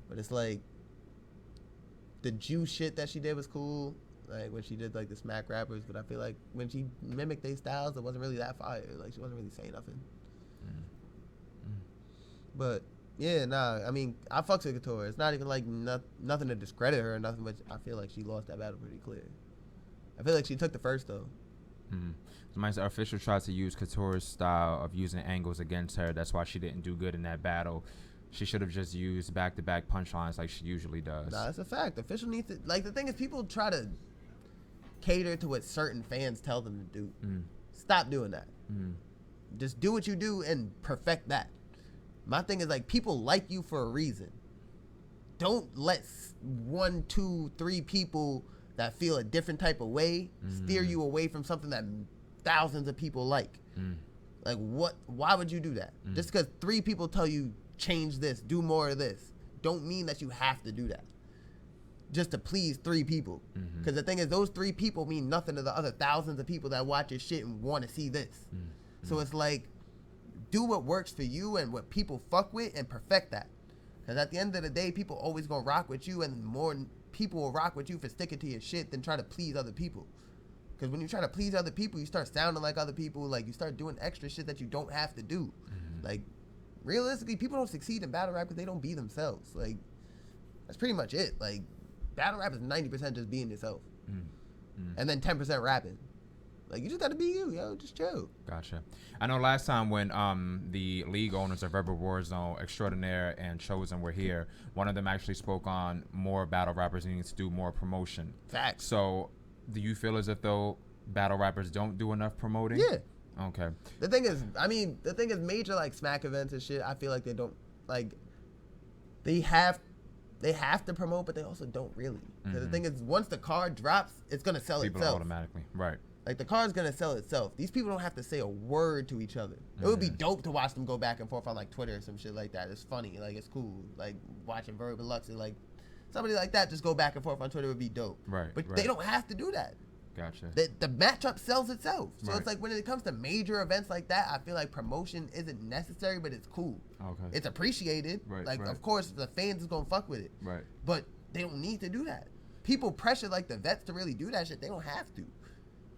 But it's like, the Jew shit that she did was cool, like when she did like the smack rappers, but I feel like when she mimicked their styles, it wasn't really that fire. Like, she wasn't really saying nothing. But yeah, I mean, I fucks with Couture. It's not even like nothing to discredit her or nothing, but I feel like she lost that battle pretty clear. I feel like she took the first though. Somebody said Official tried to use Couture's style of using angles against her. That's why she didn't do good in that battle. She should have just used back-to-back punchlines like she usually does. Nah, that's a fact. Official needs to, like, the thing is, people try to cater to what certain fans tell them to do. Stop doing that. Just do what you do and perfect that. My thing is, like, people like you for a reason. Don't let 1, 2, 3 people that feel a different type of way steer you away from something that thousands of people like. Like, why would you do that? Just because 3 people tell you, change this, do more of this, don't mean that you have to do that just to please 3 people. Because the thing is, those 3 people mean nothing to the other thousands of people that watch your shit and want to see this. So it's like, do what works for you and what people fuck with and perfect that. Because at the end of the day, people always gonna rock with you, and more people will rock with you for sticking to your shit than try to please other people. Because when you try to please other people, you start sounding like other people. Like, you start doing extra shit that you don't have to do. Like, realistically, people don't succeed in battle rap because they don't be themselves. Like, that's pretty much it. Like, battle rap is 90% just being yourself. And then 10% rapping. Like, you just gotta be you, yo. Just chill. Gotcha. I know last time when the league owners of Rebel Warzone Extraordinaire and Chosen were here, one of them actually spoke on more battle rappers needing to do more promotion. Facts. So, do you feel as if though battle rappers don't do enough promoting? Yeah. Okay. The thing is, major like smack events and shit, I feel like they don't, like, they have to promote, but they also don't really. Because the thing is, once the card drops, it's gonna sell People itself. automatically, right. Like, the card's gonna sell itself. These people don't have to say a word to each other. It would be dope to watch them go back and forth on like Twitter or some shit like that. It's funny, like, it's cool. Like, watching Verb and Lux, like, somebody like that just go back and forth on Twitter would be dope. Right. But they don't have to do that. Gotcha. The matchup sells itself. So Right. it's like when it comes to major events like that, I feel like promotion isn't necessary, but it's cool. Okay. It's appreciated. Right, Like, right. of course, the fans is gonna fuck with it. Right. But they don't need to do that. People pressure like the vets to really do that shit. They don't have to.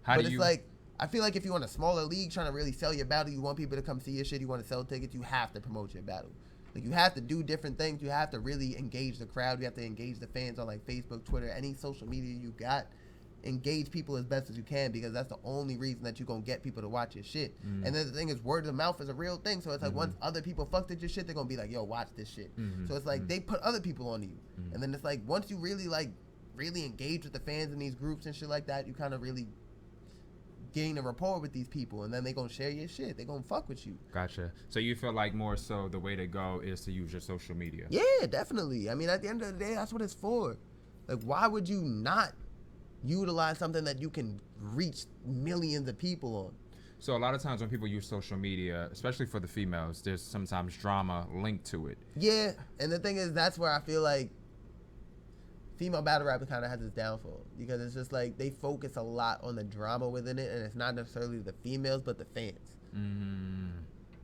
How but do it's you? like, I feel like if you're in a smaller league trying to really sell your battle, you want people to come see your shit, you want to sell tickets, you have to promote your battle. Like, you have to do different things. You have to really engage the crowd. You have to engage the fans on like Facebook, Twitter, any social media you got. Engage people as best as you can, because that's the only reason that you're gonna get people to watch your shit. And then the thing is, word of mouth is a real thing. So it's like once other people fucked with your shit, they're gonna be like, yo, watch this shit. So it's like they put other people on you. And then it's like once you really engage with the fans in these groups and shit like that, you kind of really gain a rapport with these people, and then they gonna share your shit. They gonna fuck with you. Gotcha. So you feel like more so the way to go is to use your social media? Yeah, definitely. I mean, at the end of the day, that's what it's for. Like, why would you not utilize something that you can reach millions of people on? So a lot of times when people use social media, especially for the females, there's sometimes drama linked to it. Yeah, and the thing is, that's where I feel like female battle rap kind of has its downfall, because it's just like they focus a lot on the drama within it, and it's not necessarily the females, but the fans.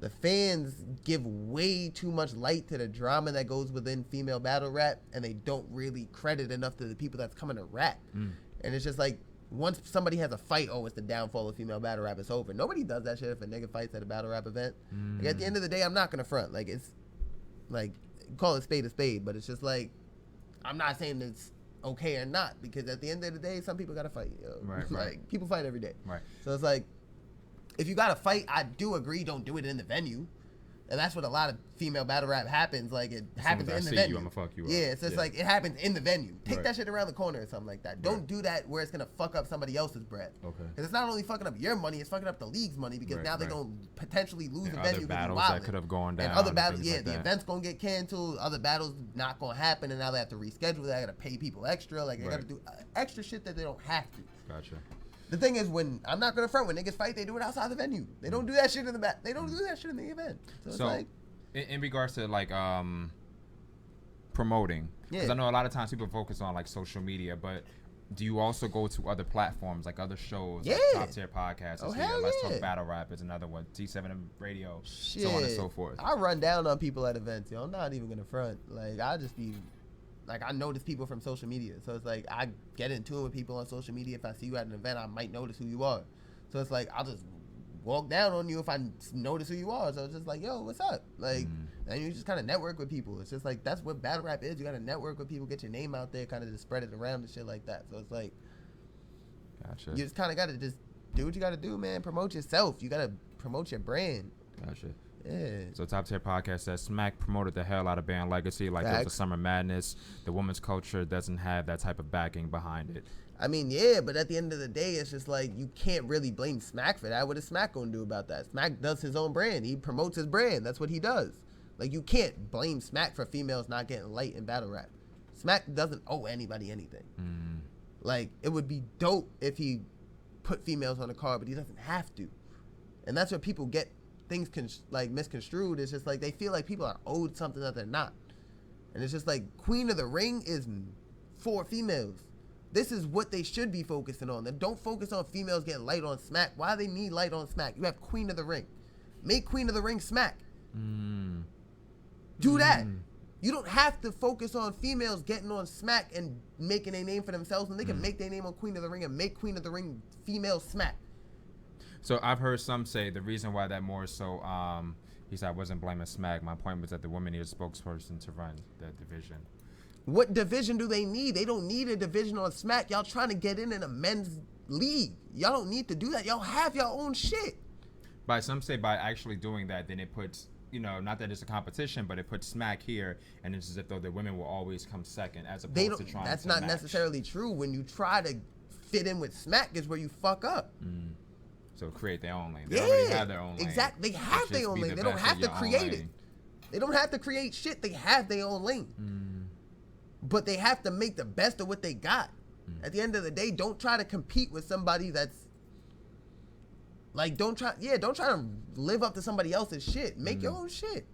The fans give way too much light to the drama that goes within female battle rap, and they don't really credit enough to the people that's coming to rap. And it's just like, once somebody has a fight, oh, it's the downfall of female battle rap, it's over. Nobody does that shit if a nigga fights at a battle rap event. Like, at the end of the day, I'm not gonna front. Like, it's like, call it a spade, but it's just like, I'm not saying it's okay or not, because at the end of the day, some people gotta fight. Yo. Right, Like, right. people fight every day. Right. So it's like, if you gotta fight, I do agree, don't do it in the venue. And that's what a lot of female battle rap happens. Like, it happens in the venue. I'ma fuck you up. Yeah, it's just like, it happens in the venue. Take Right. that shit around the corner or something like that. Don't do that where it's gonna fuck up somebody else's bread. Okay. Because it's not only fucking up your money, it's fucking up the league's money, because Right, now they're right. gonna potentially lose And the other venue. battles because that could have gone down. and other and battles, things yeah, like the that. event's gonna get canceled. Other battles not gonna happen, and now they have to reschedule. They gotta pay people extra. Like, they gotta Right. do extra shit that they don't have to. Gotcha. The thing is, when I'm not gonna front, when niggas fight, they do it outside the venue. They don't do that shit in the back. They don't do that shit in the event. So it's So, like, in regards to like promoting, because Yeah. I know a lot of times people focus on like social media, but do you also go to other platforms, like other shows, like Yeah. Top Tier Podcasts? Oh, is here, hell Let's yeah. Talk Battle Rap is another one. T7 Radio, shit. so on and so forth. I run down on people at events, yo. I'm not even gonna front. Like, I just be, like, I notice people from social media. So it's like, I get into it with people on social media. If I see you at an event, I might notice who you are. So it's like, I'll just walk down on you if I notice who you are. So it's just like, yo, what's up? Like, and you just kind of network with people. It's just like, that's what battle rap is. You gotta network with people, get your name out there, kind of just spread it around and shit like that. So it's like, Gotcha. you just kind of gotta just do what you gotta do, man. Promote yourself. You gotta promote your brand. Gotcha. Yeah. So Top Tier Podcast says Smack promoted the hell out of Band Legacy, like it was a Facts. Summer Madness. The women's culture doesn't have that type of backing behind it. I mean, yeah, but at the end of the day, it's just like, you can't really blame Smack for that. What is Smack gonna do about that? Smack does his own brand. He promotes his brand. That's what he does. Like, you can't blame Smack for females not getting light in battle rap. Smack doesn't owe anybody anything. Like, it would be dope if he put females on the card, but he doesn't have to. And that's where people get things misconstrued. It's just like, they feel like people are owed something that they're not. And it's just like, Queen of the Ring is for females. This is what they should be focusing on. Then don't focus on females getting light on Smack. Why do they need light on Smack? You have Queen of the Ring. Make Queen of the Ring Smack. Do that. You don't have to focus on females getting on Smack and making a name for themselves, when they can make their name on Queen of the Ring and make Queen of the Ring female Smack. So I've heard some say the reason why that more so, he said I wasn't blaming Smack. My point was that the women need a spokesperson to run the division. What division do they need? They don't need a division on Smack. Y'all trying to get in a men's league. Y'all don't need to do that. Y'all have your own shit. By some say by actually doing that, then it puts, not that it's a competition, but it puts Smack here, and it's as if though the women will always come second, as opposed to trying. That's to not match. necessarily true. When you try to fit in with Smack, is where you fuck up. So create their own lane. They already have their own lane. Exactly. They have their own lane. They don't have to create it. They don't have to create shit. They have their own lane. But they have to make the best of what they got. At the end of the day, don't try to compete with somebody that's like, don't try to live up to somebody else's shit. Make your own shit.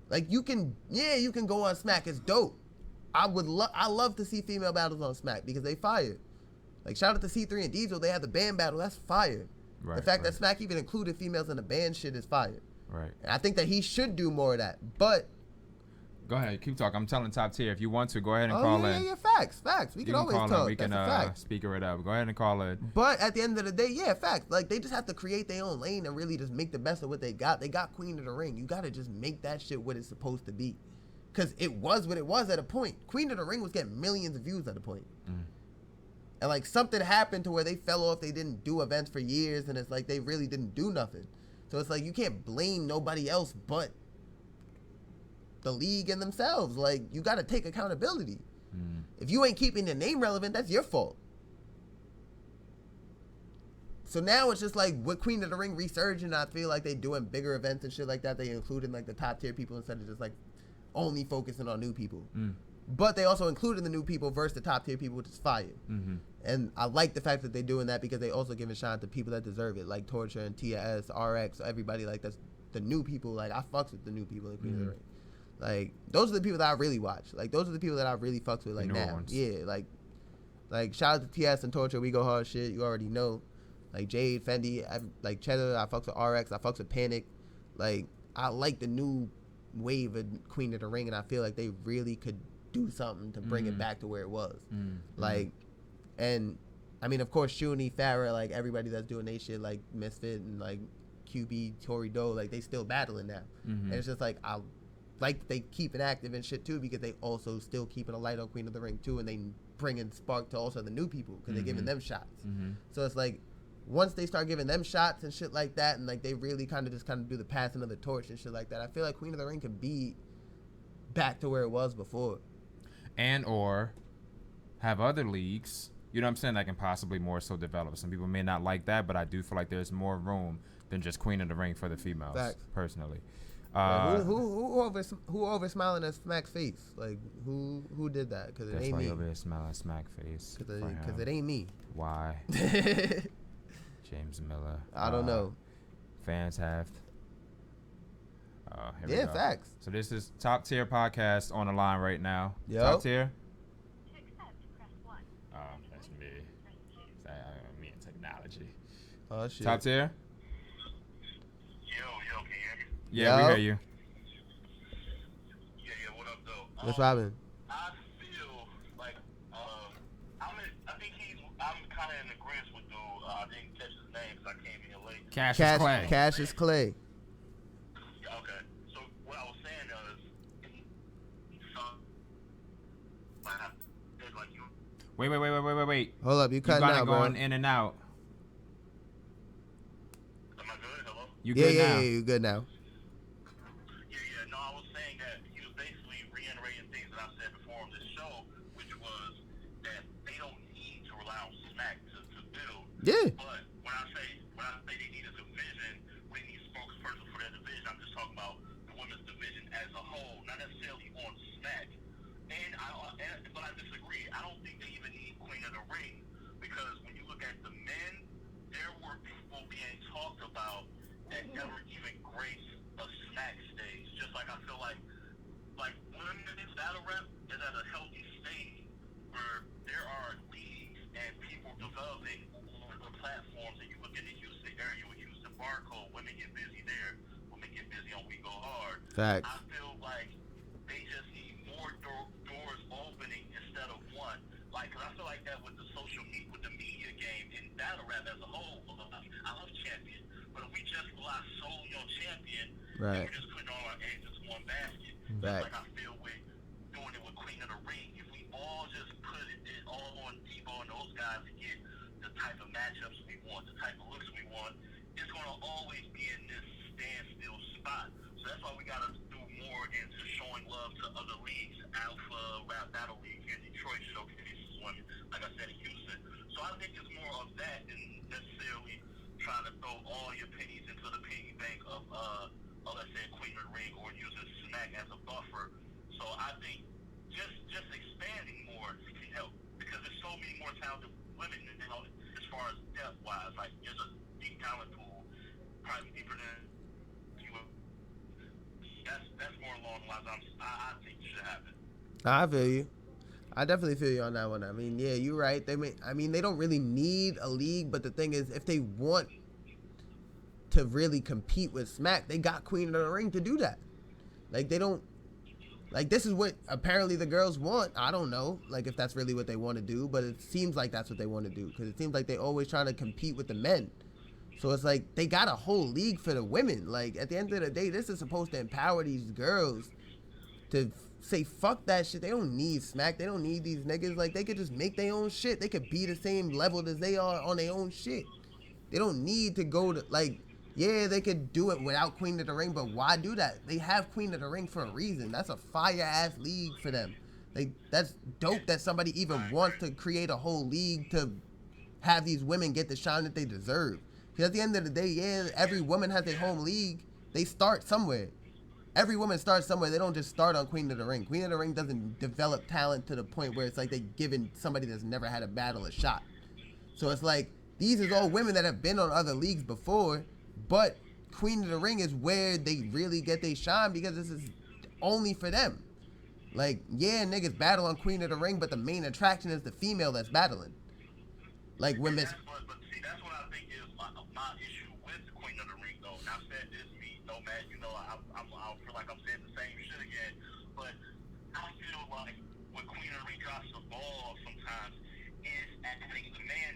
Like, you can go on Smack. It's dope. I love to see female battles on Smack because they fire. Like, shout out to C3 and Diesel. They had the band battle. That's fire. Right, the fact that Smack even included females in the band shit is fire. Right. And I think that he should do more of that. But go ahead, keep talking. I'm telling Top Tier, if you want to, go ahead and call in. Yeah, facts. We can always call talk. in. We can speaker it up. Go ahead and call in. But at the end of the day, yeah, facts. Like, they just have to create their own lane and really just make the best of what they got. They got Queen of the Ring. You got to just make that shit what it's supposed to be. Because it was what it was at a point. Queen of the Ring was getting millions of views at a point. And, like, something happened to where they fell off. They didn't do events for years, and it's like they really didn't do nothing. So it's like you can't blame nobody else but the league and themselves. Like, you got to take accountability. If you ain't keeping the name relevant, that's your fault. So now it's just like with Queen of the Ring resurging, I feel like they doing bigger events and shit like that. They including like the top tier people instead of just like only focusing on new people. But they also included the new people versus the top tier people, which is fire. And I like the fact that they're doing that because they also giving shine to people that deserve it, like Torture and TS, RX, everybody like that's the new people. Like, I fucks with the new people in Queen of the Ring. Like, those are the people that I really watch. Like, those are the people that I really fucks with. Like, now, yeah, like shout out to TS and Torture. We go hard shit. You already know. Like Jade, Fendi, like Cheddar. I fucks with RX. I fucks with Panic. Like, I like the new wave of Queen of the Ring, and I feel like they really could do something to bring it back to where it was. Like, and I mean, of course, Shuni, Farrah, like everybody that's doing they shit, like Misfit and like QB, Tori Doe, like they still battling now. And it's just like, I like that they keep it active and shit too, because they also still keeping a light on Queen of the Ring too, and they bringing spark to also the new people because they giving them shots. So it's like, once they start giving them shots and shit like that, and like they really kind of do the passing of the torch and shit like that, I feel like Queen of the Ring could be back to where it was before. And or have other leagues, you know what I'm saying, that can possibly more so develop. Some people may not like that, but I do feel like there's more room than just Queen of the Ring for the females. Facts. Personally. Who over smiling at Smack's face? Like, who did that? Because it ain't me. That's why you over there smiling at Smack's face. Because it ain't me. Why? James Miller. I don't know. Fans have. Here we go. Facts. So this is Top Tier Podcast on the line right now. Yo. Top Tier. That's me. Me and technology. Oh shit. Top Tier. Yo, can you hear me? Yeah, we hear you. Yeah, what up, though? What's happening? I feel like I'm kind of in agreement with dude. I didn't catch his name because I came in late. Cassius Clay. Cassius Clay. Okay, so what I was saying is, like you. Wait. Hold up, you cutting got out, it bro. going in and out. Am I good? Hello? You good now? Yeah, you good now. Yeah. No, I was saying that he was basically reiterating things that I said before on this show, which was that they don't need to rely on Smack to build. Yeah. But when I say they need a division, we need a spokesperson for that division. I'm just talking about the women's division as a whole, not necessarily on Smack. But I disagree. I don't think they even need Queen of the Ring, because when you look at the men, there were people being talked about that never even graced a Smack stage. Just like I feel like women's battle rap is at a healthy stage where there are leagues and people developing on the platforms. And you look at the Houston area with Houston Barcode, women get busy there, women get busy on We Go Hard. Facts. I feel like they just need more doors opening instead of one. Like, cause I feel like that with the with the media game and battle rap as a whole. I love Champion, but if we just rely solely on Champion, right, we're just putting all our eggs into one basket. Right. Just like I feel with doing it with Queen of the Ring. If we all just put it all on Debo and those guys trying to throw all your pennies into the piggy bank of let's say Queen of the Ring or using Smack as a buffer. So I think just expanding more can help because there's so many more talented women, you know, as far as depth wise. Like there's a deep talent pool, probably deeper than you. That's more along the lines I think should happen. I feel you. I definitely feel you on that one. I mean, yeah, you're right. They don't really need a league, but the thing is, if they want to really compete with Smack, they got Queen of the Ring to do that. Like, they don't, like, this is what apparently the girls want. I don't know, like, if that's really what they want to do, but it seems like that's what they want to do, because it seems like they always trying to compete with the men. So it's like, they got a whole league for the women. Like, at the end of the day, this is supposed to empower these girls to say fuck that shit. They don't need Smack. They don't need these niggas. Like, they could just make their own shit. They could be the same level as they are on their own shit. They don't need to go to, like, yeah, they could do it without Queen of the Ring, but why do that? They have Queen of the Ring for a reason. That's a fire ass league for them. That's dope that somebody even wants to create a whole league to have these women get the shine that they deserve. Because at the end of the day, yeah, every woman has their home league. They start somewhere. Every woman starts somewhere. They don't just start on Queen of the Ring. Queen of the Ring doesn't develop talent to the point where it's like they giving somebody that's never had a battle a shot. So it's like, these are all women that have been on other leagues before, but Queen of the Ring is where they really get their shine because this is only for them. Like, yeah, niggas battle on Queen of the Ring, but the main attraction is the female that's battling. Like, when Miss... But see, that's what I think is my issue with Queen of the Ring, though. Now, said this, me, no, man, you know, I feel like I'm saying the same shit again, but I feel like when Queen of the Ring drops the ball sometimes is adding the man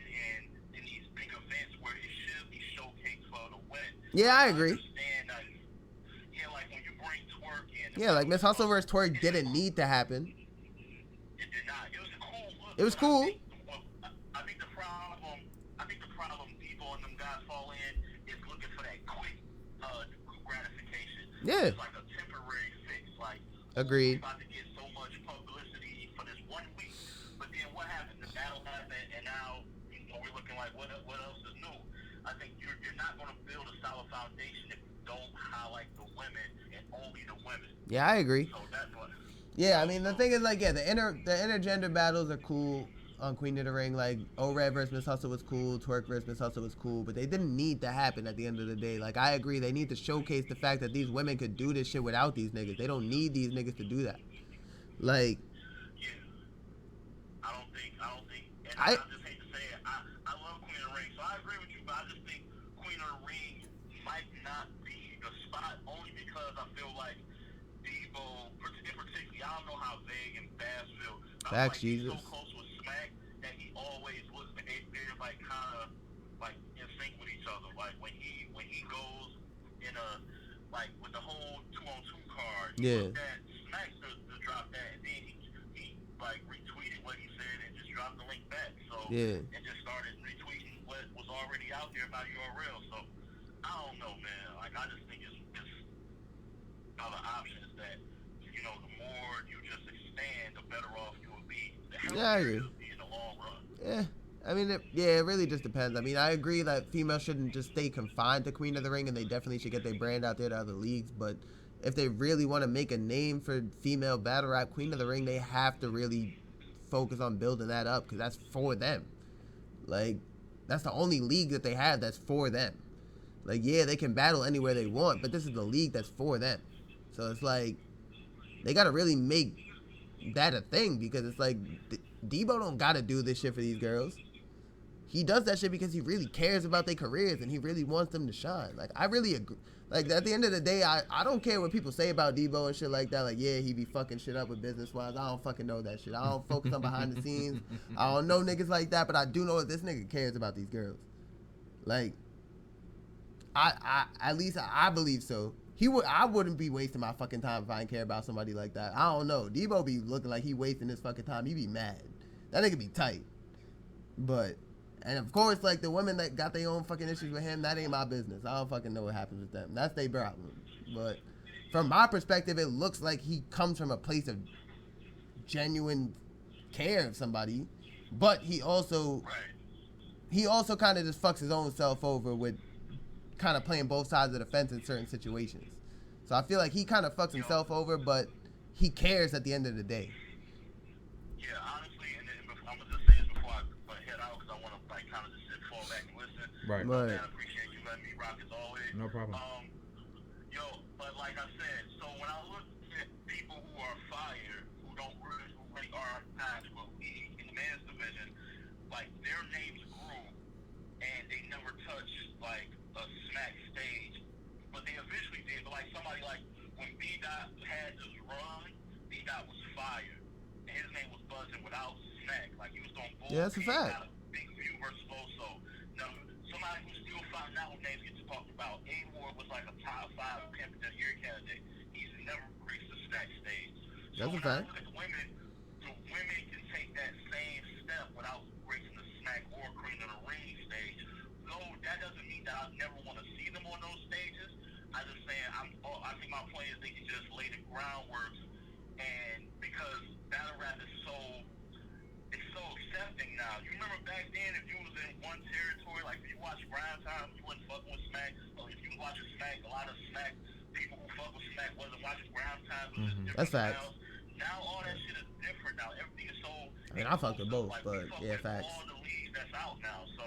in these big events where it should be showcased for the win. Yeah, I agree. Yeah, like when you bring Twerk in. Yeah, like Miss Hustle vs. Twerk didn't need to happen. It did not. It was a cool look. It was cool. I think the problem Debo and them guys fall in is looking for that quick gratification. Yeah. It's like a temporary fix. Like, agreed. We're about to get so much publicity for this 1 week, but then what happened? The battle happened, and now we're looking like what else is new? I think you're not going to build a solid foundation if you don't highlight the women and only the women. Yeah, I agree. So that's what. Yeah, I mean, the thing is, like, yeah, the intergender battles are cool on Queen of the Ring. Like, O-Red versus Miss Hustle was cool, Twerk versus Miss Hustle was cool, but they didn't need to happen at the end of the day. Like, I agree, they need to showcase the fact that these women could do this shit without these niggas. They don't need these niggas to do that. Like, yeah, I don't think, and I just hate to say it, I love Queen of the Ring, so I agree with you, but I just think Queen of the Ring might not be the spot only because I feel like Debo, in particular, I don't know how Vague and Bass feel. Facts, like Jesus. He's so close with Smack that he always was, they're like kind of like in sync with each other. Like when he goes in a, like with the whole 2-on-2 card, yeah. That Smack to drop that, and then he like retweeted what he said and just dropped the link back. So yeah. And just started retweeting what was already out there about URL. So I don't know, man. Like I just think it's other options that, you know, the more you just expand, the better off you will be. Yeah, I agree. In the long run. Yeah. I mean, it really just depends. I mean, I agree that females shouldn't just stay confined to Queen of the Ring, and they definitely should get their brand out there to other leagues. But if they really want to make a name for female battle rap, Queen of the Ring, they have to really focus on building that up because that's for them. Like, that's the only league that they have that's for them. Like, yeah, they can battle anywhere they want, but this is the league that's for them. So it's like, they got to really make that a thing because it's like, Debo don't got to do this shit for these girls. He does that shit because he really cares about their careers and he really wants them to shine. Like, I really agree. Like, at the end of the day, I don't care what people say about Debo and shit like that. Like, yeah, he be fucking shit up with business-wise. I don't fucking know that shit. I don't focus on behind the scenes. I don't know niggas like that, but I do know that this nigga cares about these girls. Like, at least I believe so. I wouldn't be wasting my fucking time if I didn't care about somebody like that. I don't know. Debo be looking like he wasting his fucking time. He be mad. That nigga be tight. But, and of course, like, the women that got their own fucking issues with him, that ain't my business. I don't fucking know what happens with them. That's their problem. But from my perspective, it looks like he comes from a place of genuine care of somebody. But he also he also kind of just fucks his own self over with kind of playing both sides of the fence in certain situations. So I feel like he kind of fucks himself over, but he cares at the end of the day. Yeah, honestly, and I'm gonna just say this before I head out because I want to like kind of just fall back and listen. Right. Right. I appreciate you letting me rock as always. No problem. But like I said, so when I look at people who are fired, who really are basketball league in the men's division, like their names grew and they never touched like a smack stage, but they eventually did. But like somebody like when B-Dot had this run, B-Dot was fired. And his name was buzzing without smack. Like he was doing bull. Yeah, that's a fact. Big view versus Loso. Now, somebody who's still finding out when names get talked about. A-Ward was like a top 5 pimp of the year candidate. He's never reached the smack stage. That's so a fact. When I look at the women can take that same step without reaching the smack or Queen of the Ring stage. Though that doesn't mean that I never want to see them on those stages. I just saying I think my point is they can just lay the groundwork, and because battle rap is so accepting now. You remember back then if you was in one territory, like if you watch Grind Time, you wasn't fucking with Smack. Or if you was watching Smack, a lot of Smack people who fuck with Smack wasn't watching Grind Time. That's facts. Now all that shit is different now. Everything is so. I mean, I fuck with both, like, but yeah, facts. All the leagues that's out now, so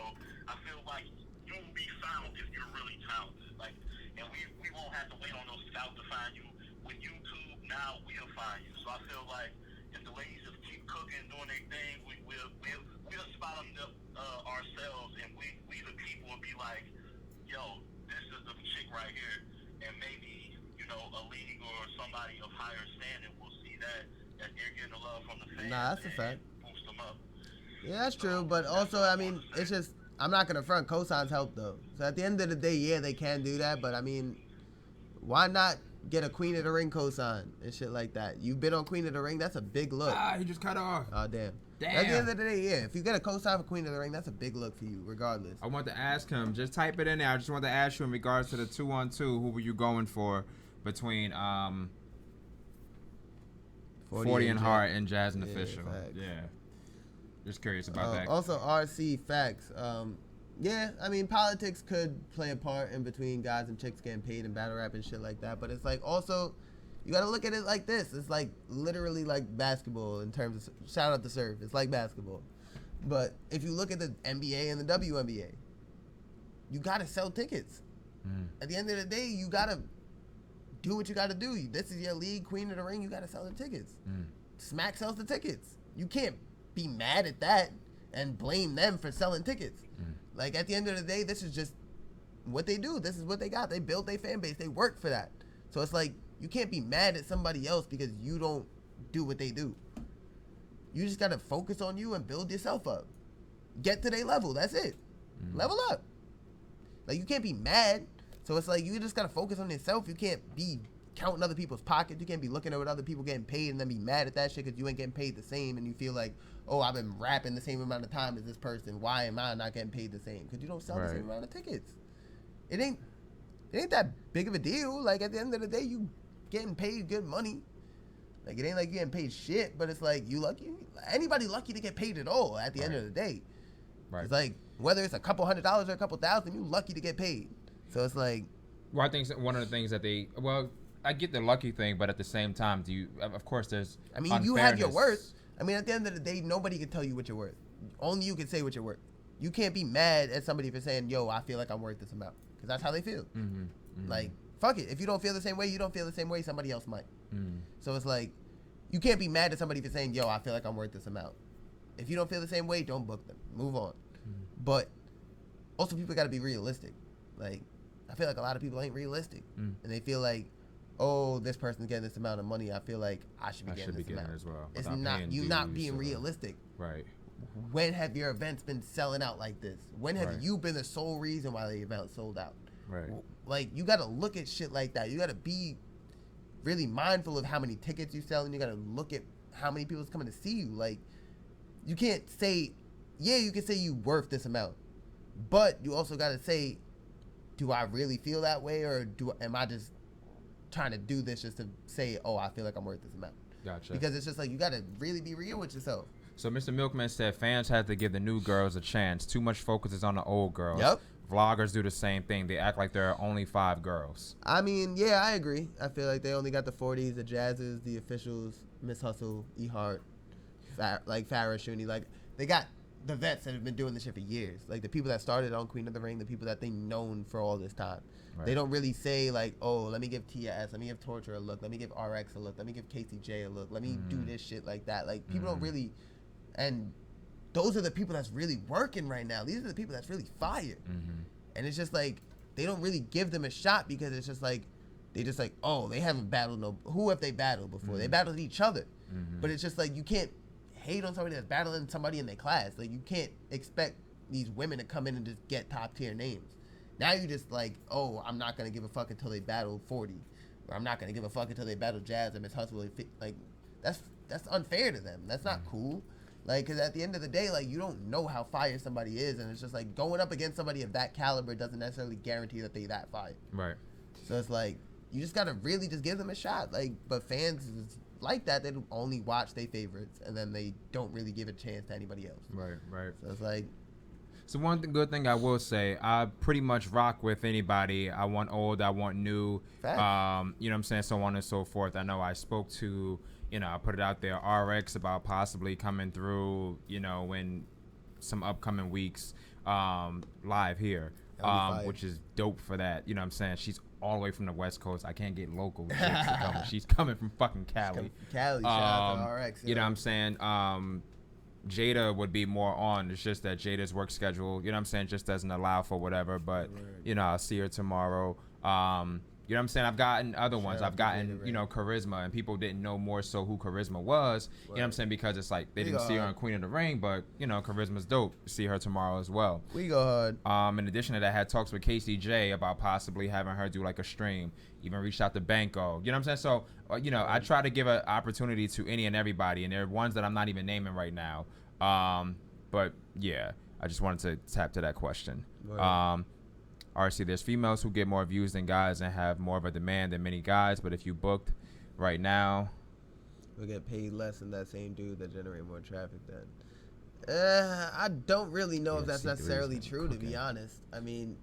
I feel like you will be found if you're really talented. Like, and we won't have to wait on those scouts to find you. With YouTube, now we'll find you. So I feel like if the ladies just keep cooking, doing their thing, we'll spot them ourselves, and we the people will be like, yo, this is the chick right here, and maybe a league or somebody of higher standing will see that they're getting the love from the fans. Nah, that's a fact. Boost them up. Yeah, that's true, but also, I mean, it's just, I'm not going to front. Cosigns help, though. So at the end of the day, yeah, they can do that, but I mean, why not get a Queen of the Ring cosign and shit like that? You've been on Queen of the Ring, that's a big look. He just cut off. Oh, damn. At the end of the day, yeah, if you get a cosign for Queen of the Ring, that's a big look for you, regardless. I want to ask him, just type it in there. I just want to ask you in regards to the 2-on-2, who were you going for between 40 and Hart and Jazz and Official? Facts. Yeah. Just curious about that. Also, RC facts. Yeah, I mean, politics could play a part in between guys and chicks getting paid in battle rap and shit like that, but it's like also, you gotta look at it like this. It's like literally like basketball in terms of, shout out to Surf, it's like basketball. But if you look at the NBA and the WNBA, you gotta sell tickets. At the end of the day, you gotta do what you gotta do. This is your league, Queen of the Ring, you gotta sell the tickets. Smack sells the tickets. You can't be mad at that and blame them for selling tickets. Like, at the end of the day, this is just what they do. This is what they got. They built their fan base. They work for that. So it's like, you can't be mad at somebody else because you don't do what they do. You just got to focus on you and build yourself up. Get to their level. That's it. Level up. Like, you can't be mad. So it's like, you just got to focus on yourself. You can't be counting other people's pockets. You can't be looking at what other people getting paid and then be mad at that shit because you ain't getting paid the same and you feel like, oh, I've been rapping the same amount of time as this person. Why am I not getting paid the same? Because you don't sell the same amount of tickets. It ain't that big of a deal. Like, at the end of the day, you getting paid good money. Like, it ain't like you getting paid shit, but it's like, you lucky. Anybody lucky to get paid at all at the end of the day. It's like, whether it's a couple $100s or a couple thousand, you lucky to get paid. So it's like, well, I think one of the things that I get the lucky thing, but at the same time, of course, there's you have your worth. I mean, at the end of the day, nobody can tell you what you're worth. Only you can say what you're worth. You can't be mad at somebody for saying, yo, I feel like I'm worth this amount. Because that's how they feel. Like, fuck it. If you don't feel the same way, you don't feel the same way, somebody else might. So it's like, you can't be mad at somebody for saying, yo, I feel like I'm worth this amount. If you don't feel the same way, don't book them. Move on. But also, people got to be realistic. Like, I feel like a lot of people ain't realistic. And they feel like, oh, this person's getting this amount of money, I feel like I should be getting this amount as well. It's not, you not being realistic. Right. When have your events been selling out like this? When have you been the sole reason why the event sold out? Right. Like, you got to look at shit like that. You got to be really mindful of how many tickets you sell, and you got to look at how many people's coming to see you. Like, you can't say, yeah, you can say you worth this amount, but you also got to say, do I really feel that way, or am I just trying to do this just to say, oh, I feel like I'm worth this amount? Gotcha. Because it's just like, you got to really be real with yourself. So Mr. Milkman said fans have to give the new girls a chance. Too much focus is on the old girls. Yep. Vloggers do the same thing. They act like there are only 5 girls. I mean, yeah, I agree. I feel like they only got the 40s, the Jazzes, the Officials, Miss Hustle, E Hart, like Farrah, Shuni. Like, they got the vets that have been doing this shit for years. Like, the people that started on Queen of the Ring, the people that they known for all this time. Right. They don't really say, like, oh, let me give TS, let me give Torture a look, let me give RX a look, let me give KCJ a look, let me do this shit like that. Like, people don't really, and those are the people that's really working right now. These are the people that's really fired. And it's just like, they don't really give them a shot because it's just like, they just like, oh, they haven't battled who have they battled before? They battled each other. But it's just like, you can't hate on somebody that's battling somebody in their class. Like, you can't expect these women to come in and just get top tier names. Now you just like, oh, I'm not going to give a fuck until they battle 40. Or I'm not going to give a fuck until they battle Jazz and Miss Hustle. Like, that's unfair to them. That's not cool. Like, because at the end of the day, like, you don't know how fire somebody is. And it's just like, going up against somebody of that caliber doesn't necessarily guarantee that they that fire. Right. So it's like, you just got to really just give them a shot. Like, but fans like that, they only watch their favorites. And then they don't really give a chance to anybody else. Right. So it's like, so one good thing I will say, I pretty much rock with anybody. I want old, I want new, you know what I'm saying, so on and so forth. I know I spoke to, you know, I put it out there, RX, about possibly coming through, you know, in some upcoming weeks, live here, which is dope for that. You know what I'm saying? She's all the way from the West Coast. I can't get local chicks to come. She's coming from fucking Cali. Shout out to RX. You know what I'm saying? Jada would be more on. It's just that Jada's work schedule, you know what I'm saying, just doesn't allow for whatever. But, you know, I'll see her tomorrow. You know what I'm saying? I've gotten other ones. I've gotten, you know, Charisma, and people didn't know more so who Charisma was. You know what I'm saying? Because it's like they didn't see her on Queen of the Ring, but, you know, Charisma's dope. See her tomorrow as well. We go hard. In addition to that, I had talks with KCJ about possibly having her do like a stream. Even reached out to Banco. You know what I'm saying? So, you know, I try to give an opportunity to any and everybody, and there are ones that I'm not even naming right now. But yeah, I just wanted to tap to that question. RC, there's females who get more views than guys and have more of a demand than many guys, but if you booked right now, we'll get paid less than that same dude that generate more traffic then. I don't really know if that's necessarily true, to be honest. I mean,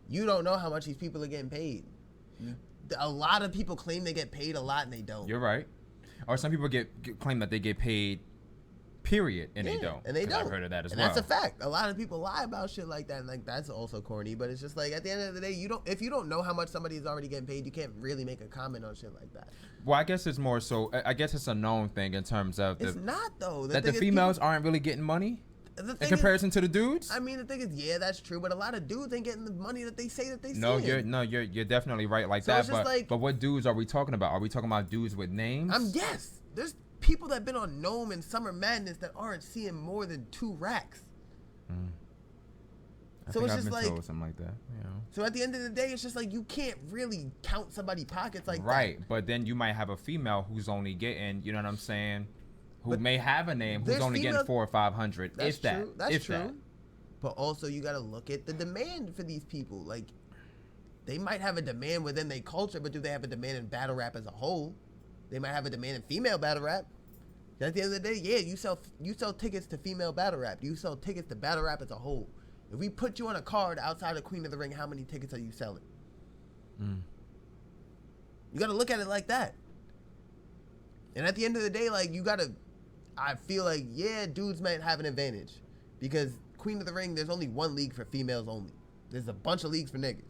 you don't know how much these people are getting paid. A lot of people claim they get paid a lot and they don't. You're right. Or some people claim that they get paid, period, and they don't. And they don't. I've heard of that as well. well. That's a fact. A lot of people lie about shit like that, and like that's also corny. But it's just like at the end of the day, if you don't know how much somebody is already getting paid, you can't really make a comment on shit like that. Well, I guess it's more so. I guess it's a known thing in terms of it's not though. That the females aren't really getting money in comparison to the dudes. I mean, the thing is, yeah, that's true. But a lot of dudes ain't getting the money that they say that they. You're definitely right like so that. But what dudes are we talking about? Are we talking about dudes with names? Yes. There's people that been on Gnome and Summer Madness that aren't seeing more than 2 racks. So it's just like something like that. You know. So at the end of the day, it's just like you can't really count somebody's pockets like that. Right, but then you might have a female who's only getting, you know what I'm saying, who may have a name who's only getting 400 or 500. That's if true. That. That's true. But also you got to look at the demand for these people. Like they might have a demand within their culture, but do they have a demand in battle rap as a whole? They might have a demand in female battle rap. At the end of the day, yeah, you sell tickets to female battle rap. You sell tickets to battle rap as a whole. If we put you on a card outside of Queen of the Ring, how many tickets are you selling? You got to look at it like that. And at the end of the day, like I feel like, yeah, dudes might have an advantage. Because Queen of the Ring, there's only one league for females only. There's a bunch of leagues for niggas.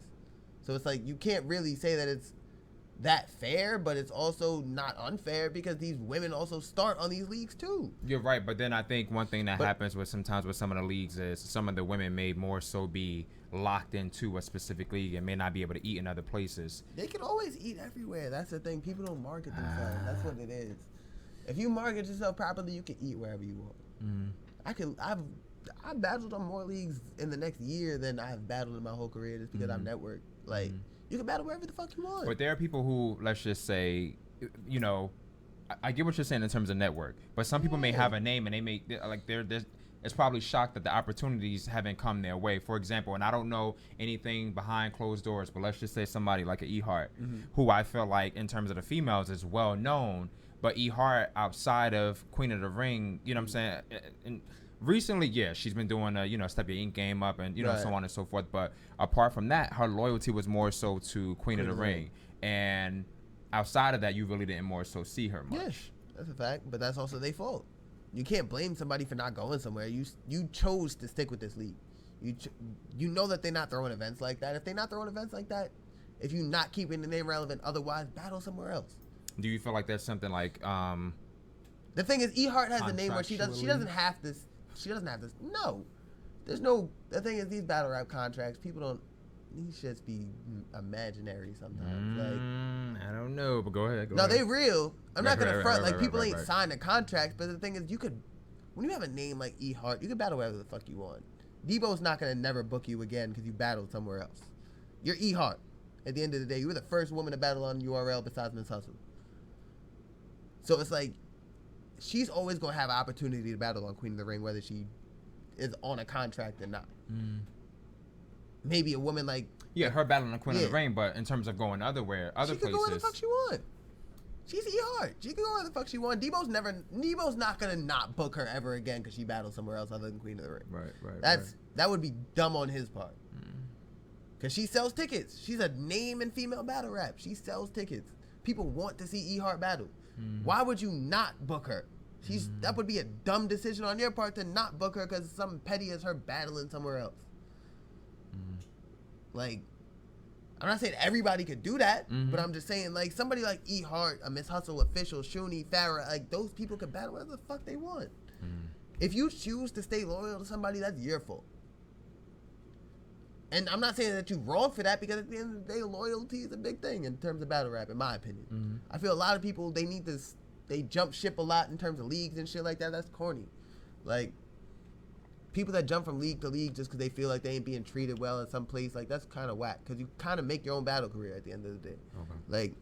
So it's like, you can't really say that it's that fair, but it's also not unfair because these women also start on these leagues too. You're right, but then I think one thing that happens sometimes with some of the leagues is some of the women may more so be locked into a specific league and may not be able to eat in other places. They can always eat everywhere. That's the thing. People don't market themselves. That's what it is. If you market yourself properly, you can eat wherever you want. I've battled on more leagues in the next year than I have battled in my whole career just because I'm networked. Like, you can battle wherever the fuck you want. But there are people who, let's just say, you know, I get what you're saying in terms of network, but some people may have a name and they may, like, it's probably shocked that the opportunities haven't come their way. For example, and I don't know anything behind closed doors, but let's just say somebody like an E-Heart, who I feel like in terms of the females is well known, But E Hart, outside of Queen of the Ring, you know what I'm saying? And recently, yeah, she's been doing step your ink game up and so on and so forth. But apart from that, her loyalty was more so to Queen of the Ring. And outside of that, you really didn't more so see her much. Yeah, that's a fact. But that's also their fault. You can't blame somebody for not going somewhere. You chose to stick with this league. You know that they're not throwing events like that. If they're not throwing events like that, if you're not keeping the name relevant, otherwise battle somewhere else. Do you feel like there's something like the thing is, E Hart has a name where she doesn't have this. She doesn't have this. No, there's no. The thing is, these battle rap contracts, people don't. These shits be imaginary sometimes. I don't know, but go ahead. No, they real. I'm not gonna front. Like people ain't signed a contract, but the thing is, when you have a name like E Hart, you can battle wherever the fuck you want. Debo's not gonna never book you again because you battled somewhere else. You're E Hart. At the end of the day, you were the first woman to battle on URL besides Miss Hustle. So it's like, she's always gonna have an opportunity to battle on Queen of the Ring, whether she is on a contract or not. Maybe a woman like her battling on Queen of the Ring, but in terms of going other places, she can go where the fuck she want. She's E Hart. She can go where the fuck she want. Debo's not gonna not book her ever again because she battled somewhere else other than Queen of the Ring. Right. That would be dumb on his part. Because she sells tickets. She's a name in female battle rap. She sells tickets. People want to see E Hart battle. Why would you not book her? That would be a dumb decision on your part to not book her because something petty as her battling somewhere else. Like, I'm not saying everybody could do that, but I'm just saying, like, somebody like E Hart, a Miss Hustle official, Shuni, Farrah, like, those people could battle whatever the fuck they want. If you choose to stay loyal to somebody, that's your fault. And I'm not saying that you're wrong for that, because at the end of the day, loyalty is a big thing in terms of battle rap, in my opinion. I feel a lot of people, they jump ship a lot in terms of leagues and shit like that. That's corny. Like, people that jump from league to league just because they feel like they ain't being treated well in some place, like, that's kind of whack, because you kind of make your own battle career at the end of the day. Like,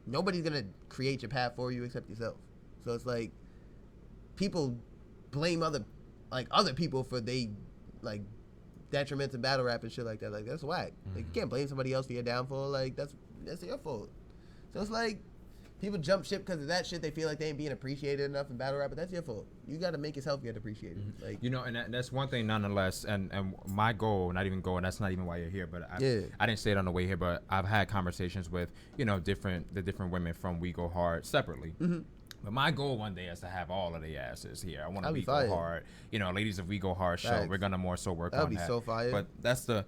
nobody's going to create your path for you except yourself. So it's like, people blame other people for detriments in battle rap and shit like that. Like, that's whack. Like, you can't blame somebody else for your downfall. Like, that's your fault. So it's like, people jump ship because of that shit. They feel like they ain't being appreciated enough in battle rap, but that's your fault. You got to make yourself get appreciated. Like, and that's one thing nonetheless. And my goal, not even goal, and that's not even why you're here, but I didn't say it on the way here, but I've had conversations with, the different women from We Go Hard separately. But my goal one day is to have all of the asses here. I want to We Go Hard. Ladies of We Go Hard show. We're going to more so work on that. That would be so fire. But that's the...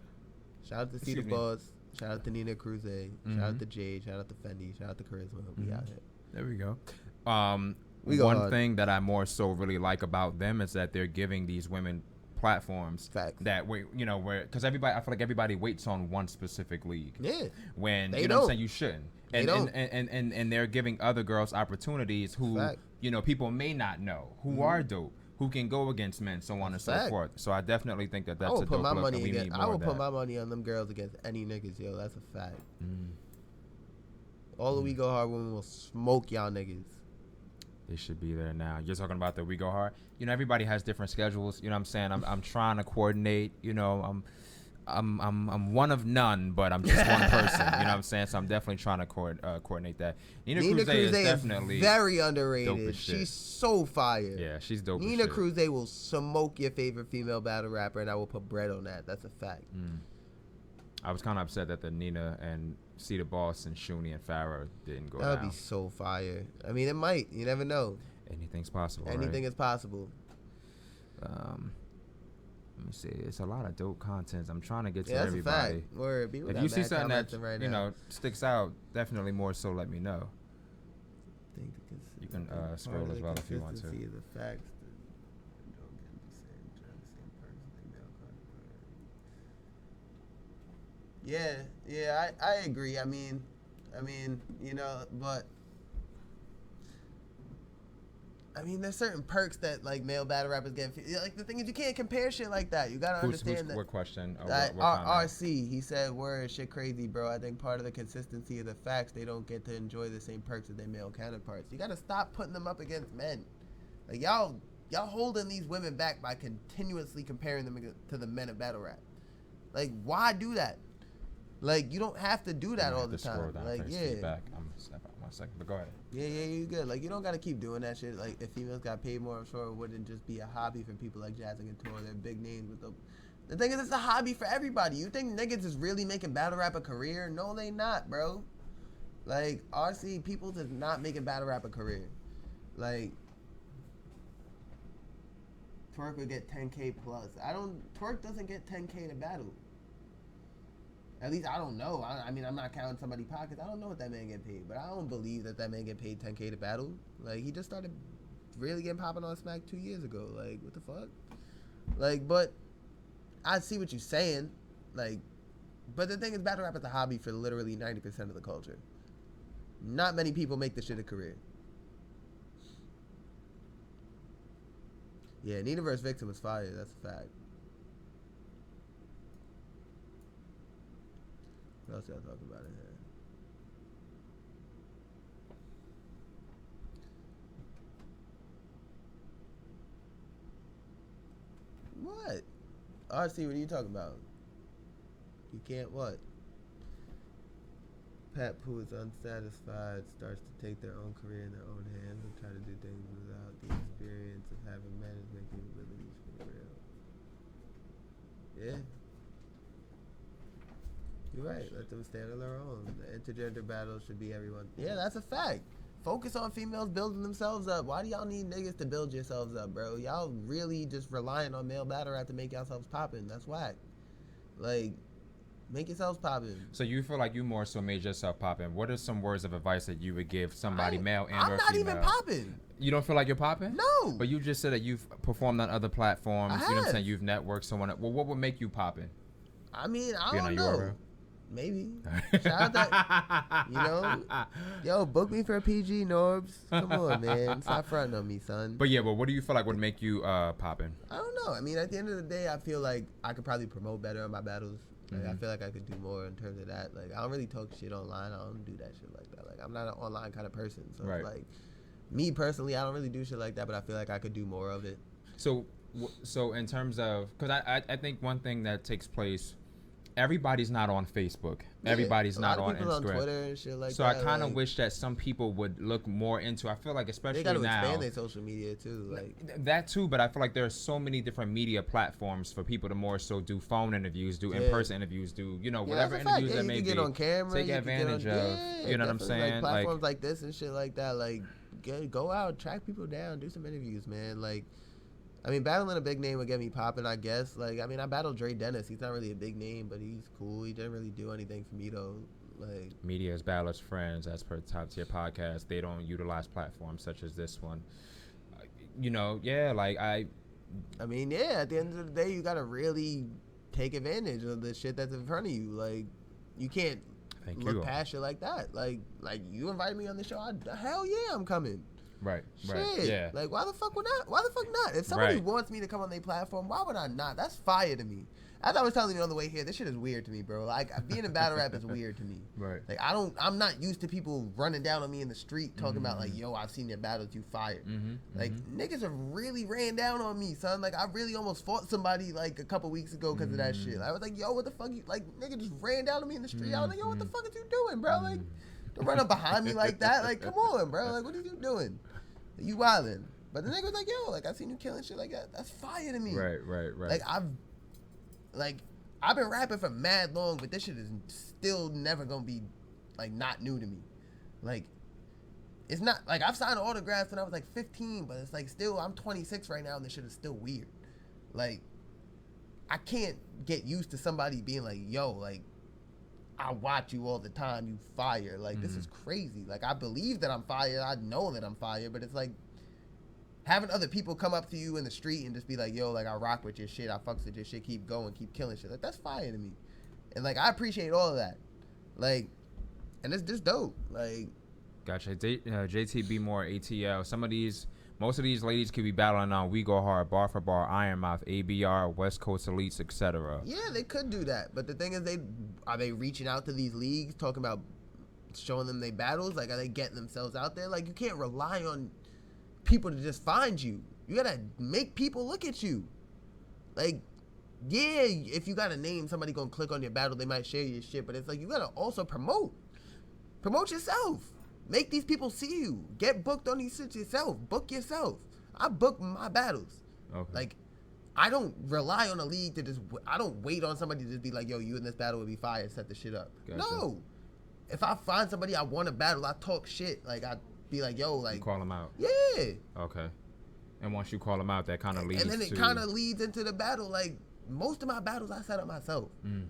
Shout out to Cedar Boss. Shout out to Nina Cruz. Shout out to Jade. Shout out to Fendi. Shout out to Charisma. We out here. There we go. One thing that I more so really like about them is that they're giving these women platforms that because I feel like everybody waits on one specific league. Yeah. When you know what I'm saying, you shouldn't. And they're giving other girls opportunities who people may not know, who are dope, who can go against men, so on and so forth. So I definitely think that's a dope look, and we need more of that. I will put my money on them girls against any niggas, yo. That's a fact. All the We Go Hard women will smoke y'all niggas. They should be there now. You're talking about the We Go Hard. Everybody has different schedules. You know what I'm saying? I'm trying to coordinate. I'm one of none, but I'm just one person. You know what I'm saying? So I'm definitely trying to coordinate that. Nina Cruz is definitely very underrated. She's so fire. Yeah, she's dope. Nina Cruz will smoke your favorite female battle rapper, and I will put bread on that. That's a fact. I was kind of upset that the Nina and Cedar Boss and Shuni and Farrah didn't go down. That would be so fire. I mean, it might. You never know. Anything's possible. Anything is possible. Let me see. It's a lot of dope content. I'm trying to get to everybody. That's a fact. Word. If you see something that sticks out, definitely more so let me know. You can scroll as well if you want to. The facts. Yeah, I agree. I mean, but there's certain perks that like male battle rappers get. Like the thing is, you can't compare shit like that. You gotta understand that. What question? What RC, he said, "Word, shit crazy, bro. I think part of the consistency of the facts, they don't get to enjoy the same perks as their male counterparts. You gotta stop putting them up against men. Like y'all holding these women back by continuously comparing them to the men of battle rap. Like, why do that? Like, you don't have to do that all the time. Like, yeah. I'm gonna step out one a second, but go ahead. Yeah, you good. Like, you don't gotta keep doing that shit. Like, if females got paid more, I'm sure it wouldn't just be a hobby for people like Jazz and Couture. They're big names with the thing is, it's a hobby for everybody. You think niggas is really making battle rap a career? No, they not, bro. Like, RC, people is not making battle rap a career. Like, Twerk would get 10K plus. Twerk doesn't get 10K to battle. At least I don't know. I mean, I'm not counting somebody's pockets. I don't know what that man get paid, but I don't believe that man get paid 10K to battle. Like, he just started really getting popping on Smack 2 years ago. Like, what the fuck? Like, but I see what you're saying. Like, but the thing is, battle rap is a hobby for literally 90% of the culture. Not many people make this shit a career. Yeah, Nina vs. Victim was fire. That's a fact. What else y'all talking about in here? What? RC, what are you talking about? You can't what? Pat who is unsatisfied starts to take their own career in their own hands and try to do things without the experience of having management capabilities for real. Yeah. You're right. Let them stand on their own. The intergender battle should be everyone. Yeah, that's a fact. Focus on females building themselves up. Why do y'all need niggas to build yourselves up, bro? Y'all really just relying on male battle rap to make yourselves poppin'. That's whack. Like, make yourselves poppin'. So you feel like you more so made yourself poppin'. What are some words of advice that you would give somebody, male and I'm or not female? even poppin'. You don't feel like you're popping? No. But you just said that you've performed on other platforms. You know what I'm saying? You've networked someone. Well, what would make you popping? I mean, I Being don't on know. URL? Maybe. Shout out that, you know? Yo, book me for a PG, Norbs. Come on, man. Stop fronting on me, son. But yeah, but what do you feel like would make you popping? I don't know. I mean, at the end of the day, I feel like I could probably promote better on my battles. Like, I feel like I could do more in terms of that. Like, I don't really talk shit online. I don't do that shit like that. Like, I'm not an online kind of person. So, Right. it's like, me personally, I don't really do shit like that, but I feel like I could do more of it. So in terms of, because I think one thing that takes place, everybody's not on Facebook. Yeah, everybody's not on people Instagram. on Twitter and shit like so that. I kind of like, wish that some people would look more into. I feel like especially they got to now. expand their social media too. Like That too, but I feel like there are so many different media platforms for people to more so do phone interviews, do in-person interviews, do whatever that's a fact. interviews that you may can be. get on camera, Take you can get advantage on, of. You know what I'm definitely, saying? Like platforms like this and shit like that. Like go out, track people down, do some interviews, man. Like, I mean, battling a big name would get me popping, I guess. Like, I mean, I battled Dre Dennis. He's not really a big name, but he's cool. He didn't really do anything for me though. Like, media is battlers' friends, as per Top Tier Podcast. They don't utilize platforms such as this one. I mean, yeah. At the end of the day, you gotta really take advantage of the shit that's in front of you. Like, you can't look past shit like that. Like you invited me on the show. Hell yeah, I'm coming. Right. Shit. Yeah. Like, why the fuck would not? Why the fuck not? If somebody wants me to come on their platform, why would I not? That's fire to me. As I was telling you on the way here, this shit is weird to me, bro. Like, being in battle rap is weird to me. Right. Like, I'm not used to people running down on me in the street talking about, like, yo, I've seen your battles, you fired. Like, niggas have really ran down on me, son. Like, I really almost fought somebody, like, a couple weeks ago because of that shit. I was like, yo, what the fuck? Like, nigga just ran down on me in the street. I was like, yo, what the fuck is you doing, bro? Like, don't run up behind me like that. Like, come on, bro. Like, what are you doing? You wildin'. But the nigga was like, yo, like, I seen you killing shit like that. That's fire to me. Right. Like, I've been rapping for mad long, but this shit is still never gonna be, like, not new to me. Like, it's not, like, I've signed autographs when I was, like, 15, but it's, like, still, I'm 26 right now, and this shit is still weird. Like, I can't get used to somebody being like, yo, like, I watch you all the time, you fire. Like, this is crazy. Like, I believe that I'm fire, I know that I'm fire, but it's, like, having other people come up to you in the street and just be like, yo, like, I rock with your shit, I fucks with your shit, keep going, keep killing shit. Like, that's fire to me. And, like, I appreciate all of that. Like, and it's just dope. Like, Gotcha. JTB more ATL. Most of these ladies could be battling on We Go Hard, Bar for Bar, Ironmouth, ABR, West Coast Elites, etc. yeah, they could do that. But the thing is, are they reaching out to these leagues, talking about showing them their battles? Like, are they getting themselves out there? Like, you can't rely on people to just find you. You gotta make people look at you. Like, yeah, if you got a name, somebody gonna click on your battle, they might share your shit, but it's like, you gotta also promote yourself. Make these people see you. Get booked on these shit yourself. Book yourself. I book my battles. Okay. Like, I don't rely on a league to just. I don't wait on somebody to just be like, yo, you in this battle would be fire and set the shit up. Gotcha. No. If I find somebody I want to battle, I talk shit. Like, I be like, yo, like. You call them out. Yeah. Okay. And once you call them out, that kind of leads to... And then it kind of leads into the battle. Like, most of my battles I set up myself.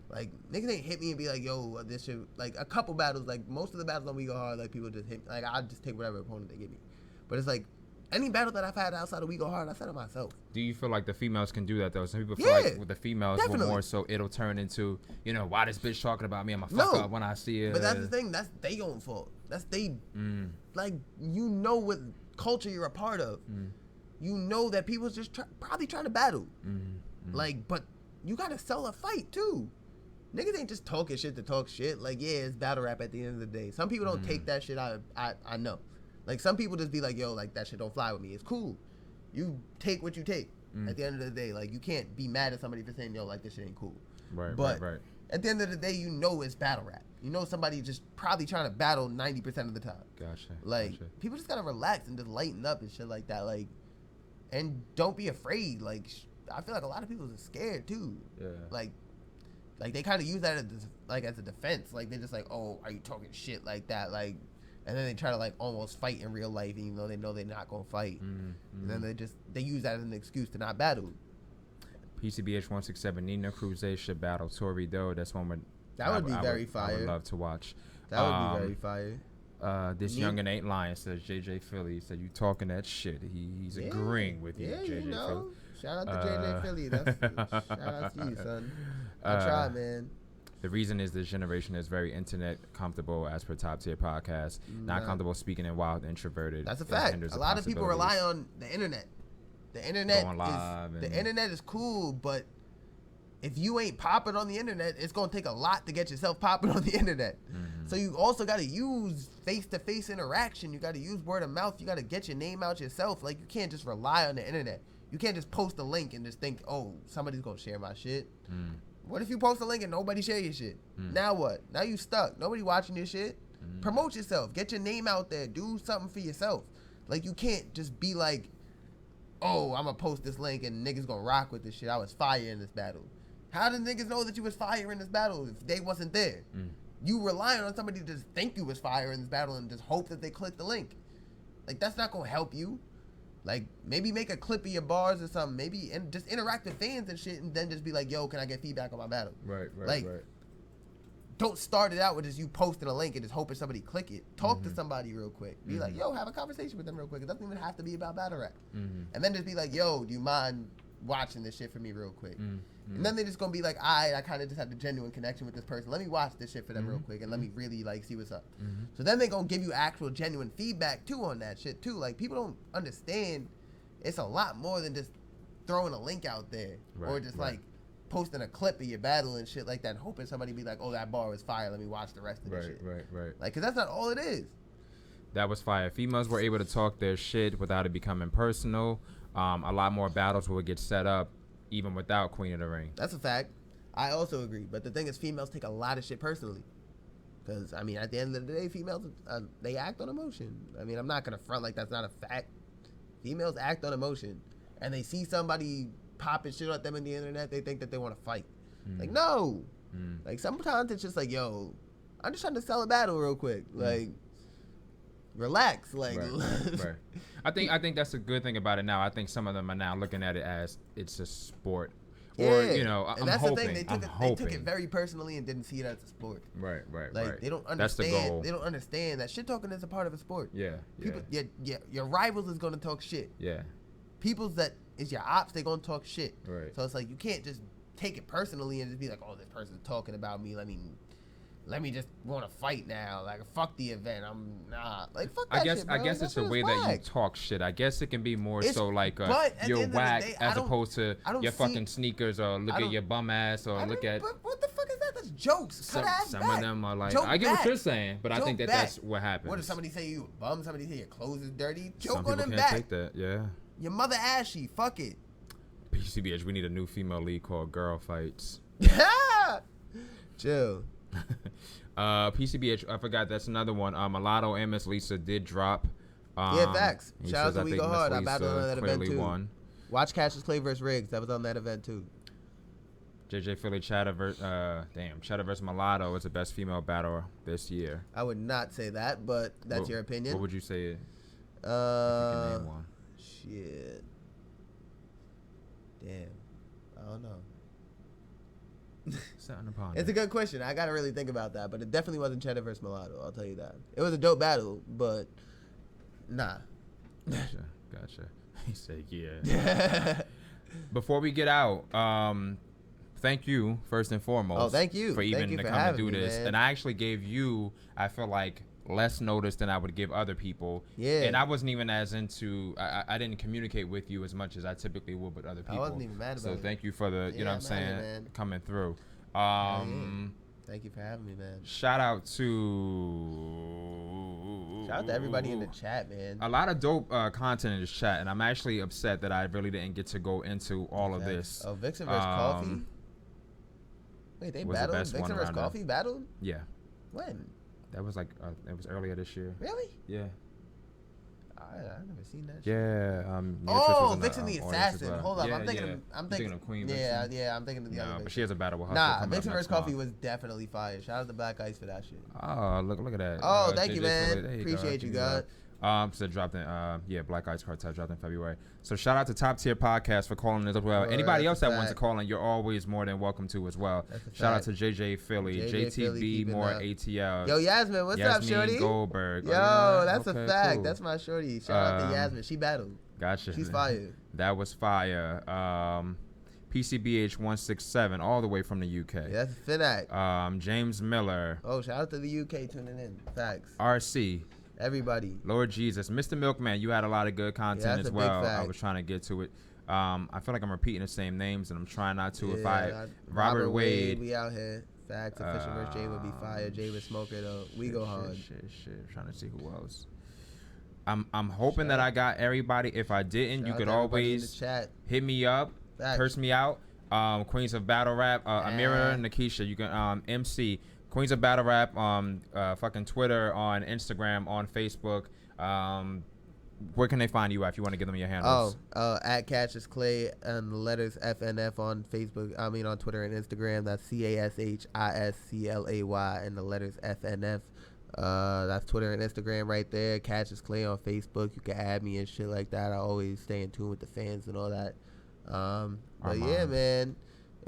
Like, niggas ain't hit me and be like, yo, this shit. Like, a couple battles, like, most of the battles on We Go Hard, like, people just hit me. Like, I just take whatever opponent they give me. But it's like, any battle that I've had outside of We Go Hard, I set up myself. Do you feel like the females can do that, though? Some people feel like with the females, definitely. more so it'll turn into, you know, why this bitch talking about me? I'm going to fuck up when I see it. But that's the thing. That's they own fault. That's they, like, you know what culture you're a part of. You know that people's just probably trying to battle. Like, but you got to sell a fight, too. Niggas ain't just talking shit to talk shit. Like, yeah, it's battle rap at the end of the day. Some people don't take that shit. I know. Like, some people just be like, yo, like, that shit don't fly with me. It's cool. You take what you take at the end of the day. Like, you can't be mad at somebody for saying, yo, like, this shit ain't cool. Right, but right. At the end of the day, you know it's battle rap. You know somebody just probably trying to battle 90% of the time. Gotcha. Like, people just got to relax and just lighten up and shit like that. Like, and don't be afraid. Like, I feel like a lot of people are scared, too. Yeah. Like they kind of use that as a defense. Like, they're just like, oh, are you talking shit like that? Like, and then they try to, like, almost fight in real life, even though they know they're not going to fight. And then they use that as an excuse to not battle. PCBH 167, Nina Cruz should battle Tori Doe. That's one with... That would be very fire. I would love to watch. That would be very fire. This youngin' ain't lying, says JJ Philly. Said you talking that shit. He's agreeing with you, JJ you know. Philly. Shout out to JJ Philly. Shout out to you, son. I try, man. The reason is this generation is very internet comfortable, as per Top Tier Podcast. Not comfortable speaking in wild, introverted. That's a fact. A lot of people rely on the internet. The internet is cool, but if you ain't popping on the internet, it's gonna take a lot to get yourself popping on the internet. So you also gotta use face-to-face interaction. You gotta use word of mouth. You gotta get your name out yourself. Like, you can't just rely on the internet. You can't just post a link and just think, oh, somebody's gonna share my shit. What if you post a link and nobody share your shit? Now what? Now you stuck. Nobody watching your shit. Promote yourself. Get your name out there. Do something for yourself. Like, you can't just be like, oh, I'm gonna post this link and niggas gonna rock with this shit. I was fire in this battle. How did niggas know that you was fire in this battle if they wasn't there? You relying on somebody to just think you was fire in this battle and just hope that they click the link. Like, that's not gonna help you. Like, maybe make a clip of your bars or something. Maybe and just interact with fans and shit, and then just be like, yo, can I get feedback on my battle? Right. Don't start it out with just you posting a link and just hoping somebody click it. Talk to somebody real quick. Be like, yo, have a conversation with them real quick. It doesn't even have to be about battle rap. And then just be like, yo, do you mind watching this shit for me real quick? And then they're just gonna be like, I kind of just had a genuine connection with this person. Let me watch this shit for them real quick and let me really, like, see what's up. So then they're gonna give you actual genuine feedback too on that shit too. Like, people don't understand it's a lot more than just throwing a link out there or just like posting a clip of your battle and shit like that and hoping somebody be like, oh, that bar was fire, let me watch the rest of the shit. Right. Like, cause that's not all it is. That was fire. Females were able to talk their shit without it becoming personal. A lot more battles would get set up even without Queen of the Ring. That's a fact. I also agree. But the thing is, females take a lot of shit personally. Because, I mean, at the end of the day, females, they act on emotion. I mean, I'm not going to front like that's not a fact. Females act on emotion. And they see somebody popping shit at them in the internet, they think that they want to fight. Like, no. Like, sometimes it's just like, yo, I'm just trying to sell a battle real quick. Like, relax. Like, right. I think that's a good thing about it now. I think some of them are now looking at it as it's a sport. Or, you know, and that's the thing. They took it very personally and didn't see it as a sport. Right. Like, they don't understand. That's the goal. They don't understand that shit talking is a part of a sport. Yeah. People, your rivals is going to talk shit. Yeah. People's that is your ops, they going to talk shit. Right. So it's like, you can't just take it personally and just be like, oh, this person's talking about me. Let me just want to fight now. Like, fuck the event. I'm not. Like, fuck that shit, bro. I guess it's a way that you talk shit. I guess it can be more so like you're whack as opposed to your fucking sneakers or look at your bum ass or look at. What the fuck is that? That's jokes. Some of them are like, I get what you're saying, but I think that's what happens. What if somebody say you a bum? Somebody say your clothes is dirty? Joke Some on them people back. can't take that, yeah. Your mother ashy. Fuck it. PCBH, we need a new female league called Girl Fights. Chill. PCBH, I forgot that's another one. Mulatto and Miss Lisa did drop. Yeah, facts. He Shout out says, to I We think Go Miss Hard. I Lisa battled on that event clearly too. won. Watch Cassius Clay versus Riggs. That was on that event too. JJ Philly Chatter versus Mulatto is the best female battle this year. I would not say that, but that's your opinion. What would you say? If you can name one. Shit. Damn. I don't know. It's a good question. I gotta really think about that, but it definitely wasn't Cheddar versus Mulatto. I'll tell you that. It was a dope battle, but nah. Gotcha. He said, yeah. Before we get out, thank you first and foremost. Oh, thank you for even to come and do this. Man. And I actually gave you, I feel like, less notice than I would give other people. Yeah. And I wasn't even as into. I didn't communicate with you as much as I typically would with other people. I wasn't even mad about it. So thank you for the, you know what I'm saying, coming through. Thank you for having me, man. Shout out to everybody in the chat, man. A lot of dope content in this chat, and I'm actually upset that I really didn't get to go into all of this. Oh, Vixen versus Coffee? Wait, they battled? Vixen versus Coffee battled? Yeah. When? That was like, it was earlier this year. Really? Yeah. I've never seen that. Yeah. Vixen the Assassin. Well. Hold up, yeah, I'm thinking of Queen. Yeah, Vixen? yeah, I'm thinking of the other. But she has a battle with her. Nah, Vixen vs. Coffee was definitely fire. Shout out to Black Ice for that shit. Oh, look at that. Oh, thank you, man. Appreciate you, God. So dropped in, Black Ice Cartel dropped in February. So shout out to Top Tier Podcast for calling us as well. Anybody else that wants to call in, you're always more than welcome to as well. Shout out to JJ Philly, JTB more ATL. Yo, Yasmin, what's up, shorty? Goldberg. Yo, that's a fact. Cool. That's my shorty. Shout out to Yasmin. She battled. Gotcha. She's fire. That was fire. PCBH 167 all the way from the UK. Yeah, that's Finac. James Miller. Oh, shout out to the UK tuning in. Facts. RC. Everybody. Lord Jesus. Mr. Milkman, you had a lot of good content as well. I was trying to get to it. I feel like I'm repeating the same names, and I'm trying not to. Robert Wade. We out here. Facts. Official versus Jay would be fire. Jay would smoke it up. We go hard. Shit. Trying to see who else. I'm hoping that I got everybody. If I didn't, you could always hit me up, curse me out. Queens of Battle Rap, Amira and Nakisha. You can MC Queens of Battle Rap on fucking Twitter, on Instagram, on Facebook. Where can they find you at if you want to give them your handles? At Cassius Clay and the letters FNF on Facebook. I mean on Twitter and Instagram. That's CASHISCLAY and the letters FNF. That's Twitter and Instagram right there. Cassius Clay on Facebook. You can add me and shit like that. I always stay in tune with the fans and all that. But yeah, man.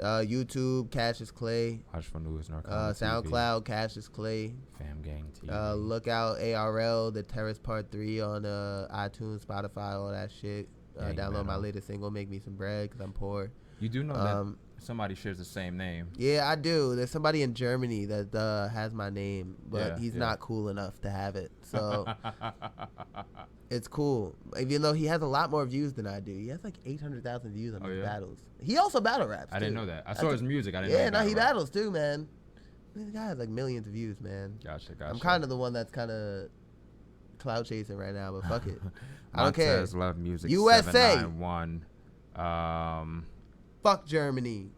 YouTube, Cassius Clay. SoundCloud, Cassius Clay. Fam Gang TV. Look out ARL, The Terrace Part 3 on iTunes, Spotify, all that shit. Download my latest single, Make Me Some Bread, because I'm poor. You do know that somebody shares the same name. Yeah, I do. There's somebody in Germany that has my name, but he's not cool enough to have it. So it's cool. Even though he has a lot more views than I do. He has like 800,000 views on his battles. He also battle raps, too. I didn't know that. I saw his music. I didn't know Yeah, no, he battles too, man. This guy has like millions of views, man. Gotcha. I'm kind of the one that's kind of cloud chasing right now, but fuck it. I don't care. Love Music USA. 791. Fuck Germany.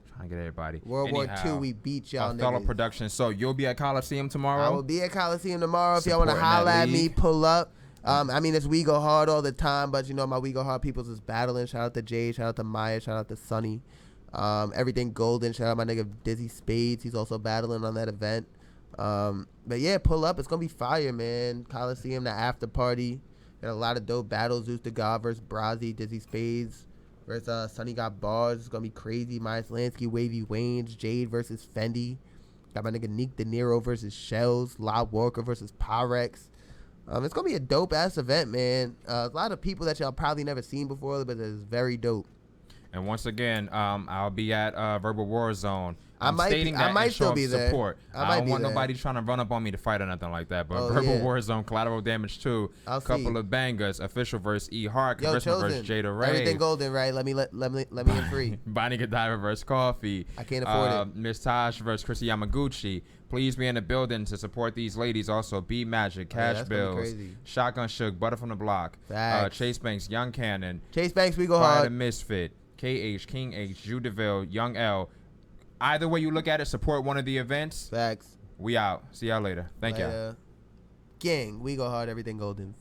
Trying to get everybody. World War II, we beat y'all niggas. Fellow production. So you'll be at Coliseum tomorrow? I will be at Coliseum tomorrow. If y'all want to holler at me, pull up. I mean, it's We Go Hard all the time, but you know my We Go Hard peoples is battling. Shout out to Jay. Shout out to Maya. Shout out to Sunny. Everything Golden. Shout out my nigga Dizzy Spades. He's also battling on that event. But yeah, pull up. It's going to be fire, man. Coliseum, the after party. Got a lot of dope battles. Zeus the God versus Brazzy. Dizzy Spades versus Sunny got bars. It's going to be crazy. Myers Lansky, Wavy Waynes. Jade versus Fendi. Got my nigga Neek De Niro versus Shells. La Walker versus Pyrex. It's going to be a dope-ass event, man. A lot of people that y'all probably never seen before, but it's very dope. And once again, I'll be at Verbal War Zone. I might still be there. Support. I don't want nobody trying to run up on me to fight or nothing like that. But Verbal War Zone, Collateral Damage 2, couple of bangers, Official versus E Hart, Charisma versus Jada Ray. Everything Golden, right? Let me in free. Bonnie Godiva versus Coffee. I can't afford it. Miss Taj versus Chrissy Yamaguchi. Please be in the building to support these ladies. Also, B Magic, Cash Bills, Shotgun Shook, Butter from the Block, Chase Banks, Young Cannon, Chase Banks, We Go Fire Hard, the Misfit, KH, King H, Judeville, Young L, Either way you look at it, support one of the events. Facts. We out. See y'all later. Thank y'all. Gang, we go hard, everything golden.